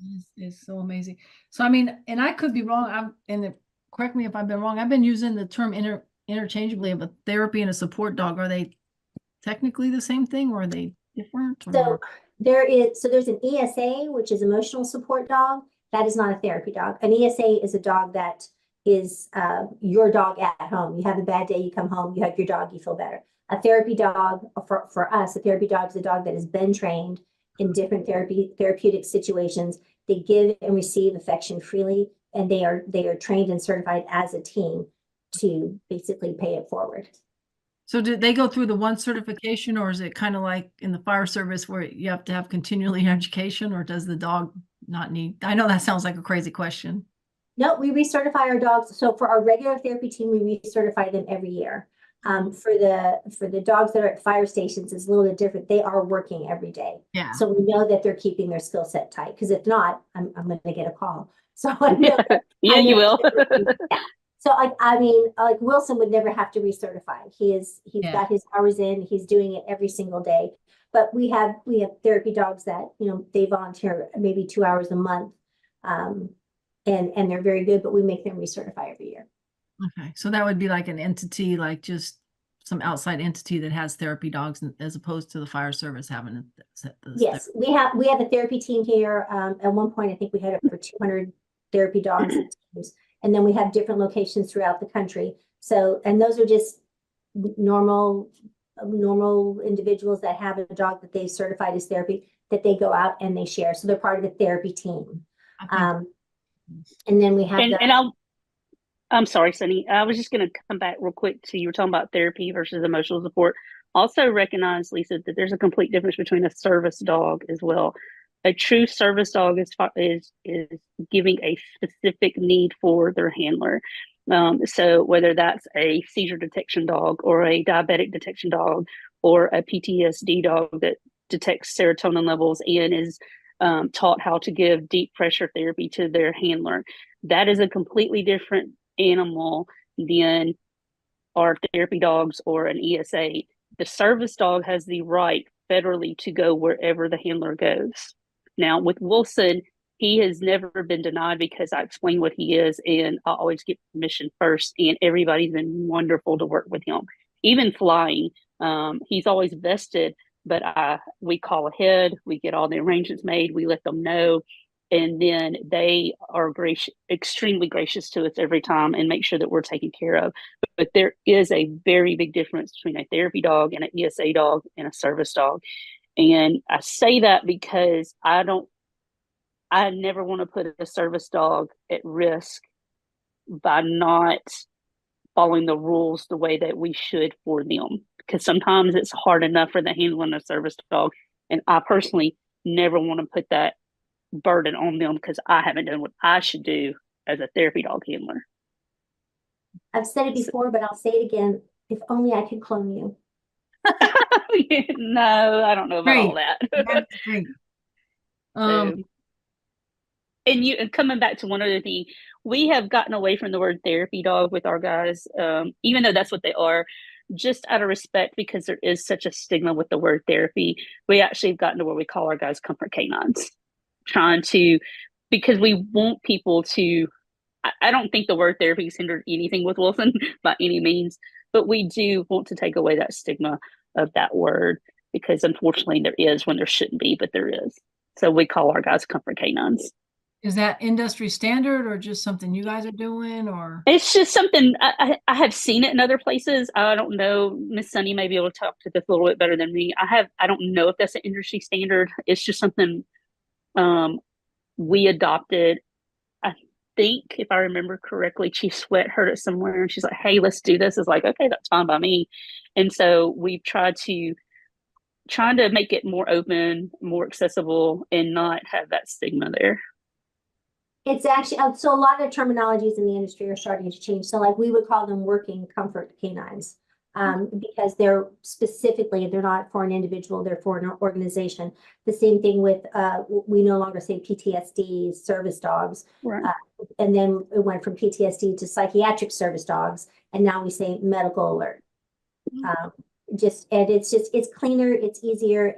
Speaker 3: Yep. It's so amazing. So, I mean, and I could be wrong. Correct me if I've been wrong. I've been using the term interchangeably of a therapy and a support dog. Are they technically the same thing, or are they different?
Speaker 5: So there's an ESA, which is emotional support dog. That is not a therapy dog. An ESA is a dog that is your dog at home. You have a bad day, you come home, you hug your dog, you feel better. A therapy dog, for us, a therapy dog is a dog that has been trained in different therapeutic situations. They give and receive affection freely, and they are trained and certified as a team to basically pay it forward.
Speaker 3: So did they go through the one certification, or is it kind of like in the fire service where you have to have continually education, or does the dog not need? I know that sounds like a crazy question.
Speaker 5: No, we recertify our dogs. So for our regular therapy team, we recertify them every year. For the dogs that are at fire stations, it's a little bit different. They are working every day. Yeah. So we know that they're keeping their skill set tight, because if not, I'm going to get a call. So I know
Speaker 4: you will.
Speaker 5: Yeah. So I mean, like Wilson would never have to recertify. He's got his hours in. He's doing it every single day. But we have therapy dogs that, they volunteer maybe 2 hours a month. And they're very good, but we make them recertify every year.
Speaker 3: Okay. So that would be like an entity, like just some outside entity that has therapy dogs, as opposed to the fire service having
Speaker 5: Yes, we have a therapy team here. At one point, I think we had over 200 therapy dogs and teams. And then we have different locations throughout the country. So, and those are just normal individuals that have a dog that they've certified as therapy, that they go out and they share. So they're part of the therapy team. Okay. And then we have
Speaker 4: I'm sorry, Sonny. I was just going to come back real quick to, you were talking about therapy versus emotional support. Also recognize, Lisa, that there's a complete difference between a service dog as well. A true service dog is giving a specific need for their handler. So whether that's a seizure detection dog, or a diabetic detection dog, or a PTSD dog that detects serotonin levels and is taught how to give deep pressure therapy to their handler, that is a completely different animal than our therapy dogs or an ESA. The service dog has the right federally to go wherever the handler goes. Now, with Wilson, he has never been denied because I explain what he is, and I always get permission first, and everybody's been wonderful to work with him. Even flying, he's always vested, but we call ahead, we get all the arrangements made, we let them know, and then they are extremely gracious to us every time and make sure that we're taken care of. But there is a very big difference between a therapy dog and an ESA dog and a service dog. And I say that because I never want to put a service dog at risk by not following the rules the way that we should for them. because sometimes it's hard enough for the handling of service dog. And I personally never want to put that burden on them because I haven't done what I should do as a therapy dog handler.
Speaker 5: I've said it before, but I'll say it again. If only I could clone you.
Speaker 4: No, I don't know about all that.
Speaker 3: That's great.
Speaker 4: And coming back to one other thing, we have gotten away from the word therapy dog with our guys, even though that's what they are, just out of respect, because there is such a stigma with the word therapy. We actually have gotten to where we call our guys comfort canines, because we want people to, I don't think the word therapy has hindered anything with Wilson by any means, but we do want to take away that stigma of that word, because unfortunately there is when there shouldn't be, but there is. So we call our guys comfort canines.
Speaker 3: Is that industry standard or just something you guys are doing, or?
Speaker 4: It's just something I have seen it in other places. I don't know. Miss Sonny may be able to talk to this a little bit better than me. I don't know if that's an industry standard. It's just something we adopted. I think, if I remember correctly, Chief Sweat heard it somewhere and she's like, hey, let's do this. It's like, okay, that's fine by me. And so we've trying to make it more open, more accessible, and not have that stigma there.
Speaker 5: It's actually, so a lot of terminologies in the industry are starting to change. So like we would call them working comfort canines, because they're not for an individual, they're for an organization. The same thing with, we no longer say PTSD service dogs.
Speaker 4: Right.
Speaker 5: And then it went from PTSD to psychiatric service dogs. And now we say medical alert. It's cleaner, it's easier.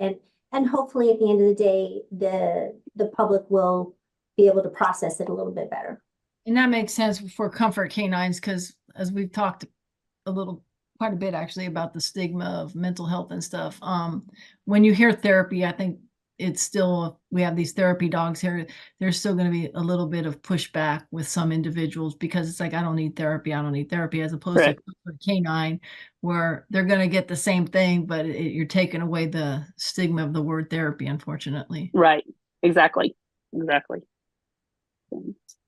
Speaker 5: And hopefully at the end of the day, the public will be able to process it a little bit better.
Speaker 3: And that makes sense for comfort canines, because as we've talked quite a bit actually about the stigma of mental health and stuff. When you hear therapy, I think it's still, we have these therapy dogs here. There's still going to be a little bit of pushback with some individuals, because it's like, I don't need therapy, as opposed to comfort canine, where they're going to get the same thing, but you're taking away the stigma of the word therapy, unfortunately.
Speaker 4: Right. Exactly.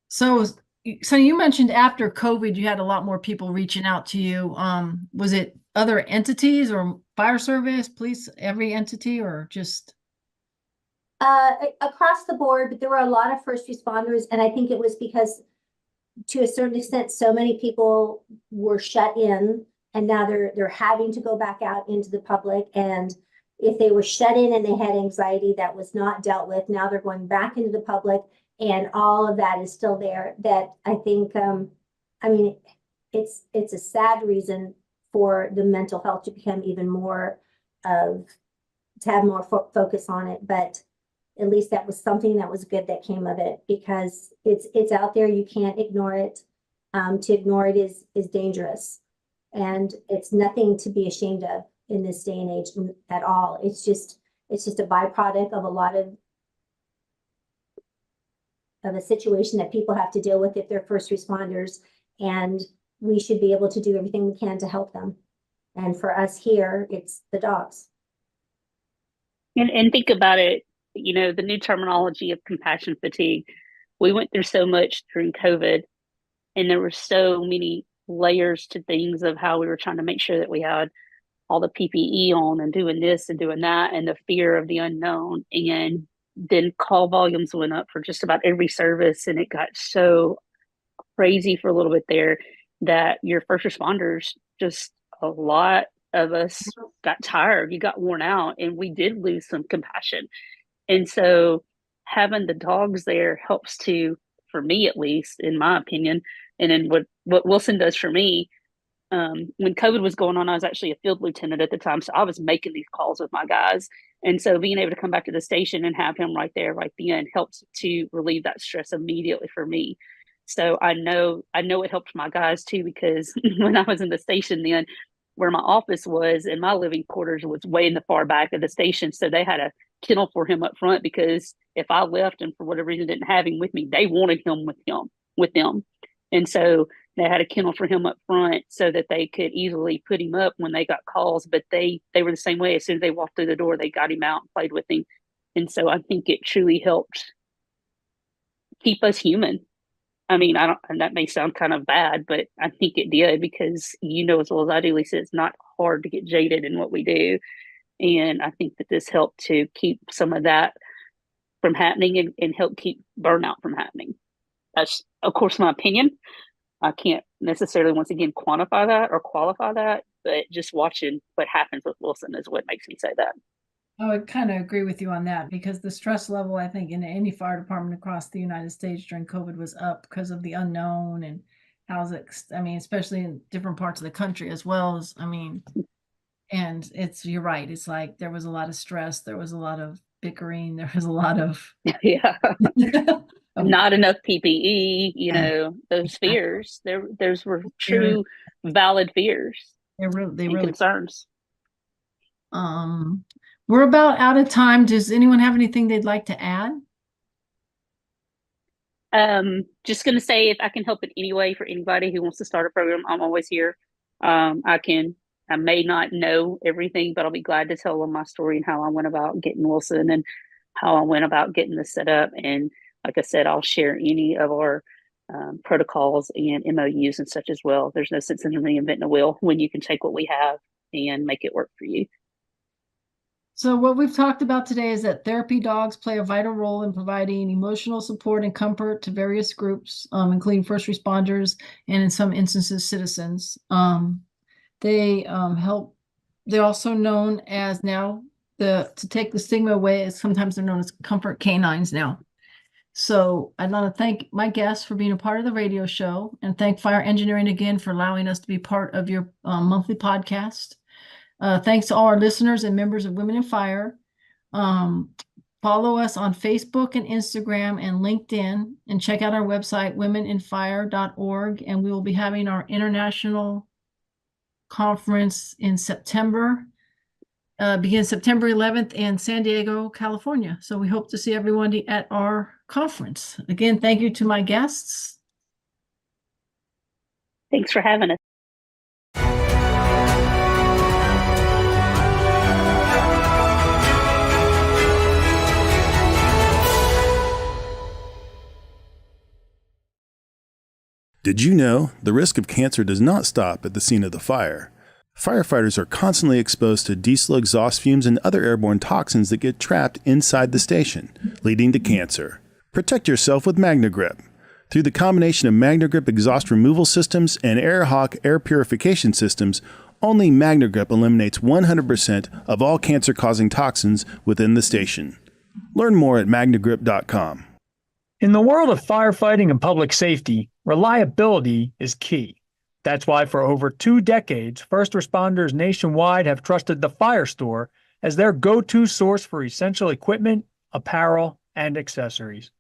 Speaker 3: So you mentioned after COVID, you had a lot more people reaching out to you. Was it other entities or fire service, police, every entity, or just?
Speaker 5: Across the board, but there were a lot of first responders. And I think it was because to a certain extent, so many people were shut in, and now they're having to go back out into the public. And if they were shut in and they had anxiety that was not dealt with, now they're going back into the public. And all of that is still there. That I think, it's a sad reason for the mental health to become even more to have more focus on it. But at least that was something that was good that came of it, because it's out there. You can't ignore it. To ignore it is dangerous, and it's nothing to be ashamed of in this day and age at all. It's just a byproduct of a lot of a situation that people have to deal with if they're first responders, and we should be able to do everything we can to help them. And for us here, it's the dogs.
Speaker 4: And think about it, the new terminology of compassion fatigue. We went through so much during COVID, and there were so many layers to things of how we were trying to make sure that we had all the PPE on and doing this and doing that, and the fear of the unknown. And then call volumes went up for just about every service, and it got so crazy for a little bit there that your first responders, just a lot of us got tired. You got worn out, and we did lose some compassion. And so having the dogs there helps to, for me at least, in my opinion, and in what Wilson does for me. When COVID was going on, I was actually a field lieutenant at the time, so I was making these calls with my guys. And so being able to come back to the station and have him right there, right then, helps to relieve that stress immediately for me. So I know it helped my guys too, because when I was in the station then, where my office was and my living quarters was way in the far back of the station, so they had a kennel for him up front, because if I left and for whatever reason didn't have him with me, they wanted him with them. And so they had a kennel for him up front so that they could easily put him up when they got calls. But they were the same way. As soon as they walked through the door, they got him out and played with him. And so I think it truly helped keep us human. I mean, I don't, and that may sound kind of bad, but I think it did because you know as well as I do, Lisa, it's not hard to get jaded in what we do. And I think that this helped to keep some of that from happening and help keep burnout from happening. That's, of course, my opinion. I can't necessarily, once again, quantify that or qualify that, but just watching what happens with Wilson is what makes me say that.
Speaker 3: I would kind of agree with you on that because the stress level, I think, in any fire department across the United States during COVID was up because of the unknown and how's it, I mean, especially in different parts of the country as well as, I mean, and you're right. It's like there was a lot of stress. There was a lot of bickering. There was a lot of,
Speaker 4: Yeah.
Speaker 3: of
Speaker 4: Not enough PPE, you know, those fears. Those were true, valid fears
Speaker 3: they
Speaker 4: and
Speaker 3: really,
Speaker 4: concerns.
Speaker 3: we're about out of time. Does anyone have anything they'd like to add?
Speaker 4: Just going to say, if I can help in any way for anybody who wants to start a program, I'm always here. I may not know everything, but I'll be glad to tell them my story and how I went about getting Wilson and how I went about getting this set up. And like I said, I'll share any of our protocols and MOUs and such as well. There's no sense in reinventing a wheel when you can take what we have and make it work for you.
Speaker 3: So what we've talked about today is that therapy dogs play a vital role in providing emotional support and comfort to various groups, including first responders and in some instances, citizens. They help. They're also known as now to take the stigma away. Sometimes they're known as comfort canines now. So I'd like to thank my guests for being a part of the radio show and thank Fire Engineering again for allowing us to be part of your monthly podcast. Thanks to all our listeners and members of Women in Fire. Follow us on Facebook and Instagram and LinkedIn and check out our website, womeninfire.org. And we will be having our international conference in September. Begins September 11th in San Diego, California. So we hope to see everyone at our conference. Again, thank you to my guests.
Speaker 4: Thanks for having us.
Speaker 1: Did you know the risk of cancer does not stop at the scene of the fire? Firefighters are constantly exposed to diesel exhaust fumes and other airborne toxins that get trapped inside the station, leading to cancer. Protect yourself with MagneGrip. Through the combination of MagneGrip exhaust removal systems and AirHawk air purification systems, only MagneGrip eliminates 100% of all cancer-causing toxins within the station. Learn more at magnegrip.com.
Speaker 2: In the world of firefighting and public safety, reliability is key. That's why for over 2 decades, first responders nationwide have trusted the Fire Store as their go-to source for essential equipment, apparel, and accessories.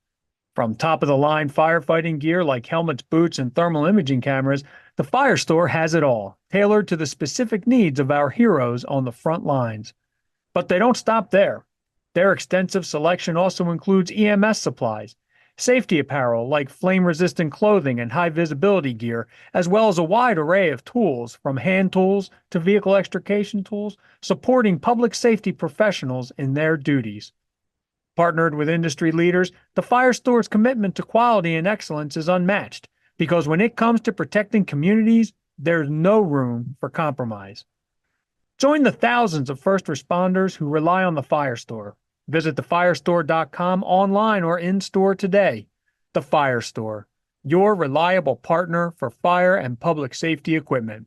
Speaker 2: From top-of-the-line firefighting gear like helmets, boots, and thermal imaging cameras, the Fire Store has it all, tailored to the specific needs of our heroes on the front lines. But they don't stop there. Their extensive selection also includes EMS supplies, safety apparel like flame-resistant clothing and high-visibility gear, as well as a wide array of tools, from hand tools to vehicle extrication tools, supporting public safety professionals in their duties. Partnered with industry leaders, the Fire Store's commitment to quality and excellence is unmatched, because when it comes to protecting communities, there's no room for compromise. Join the thousands of first responders who rely on the Fire Store. Visit thefirestore.com online or in-store today. The Fire Store, your reliable partner for fire and public safety equipment.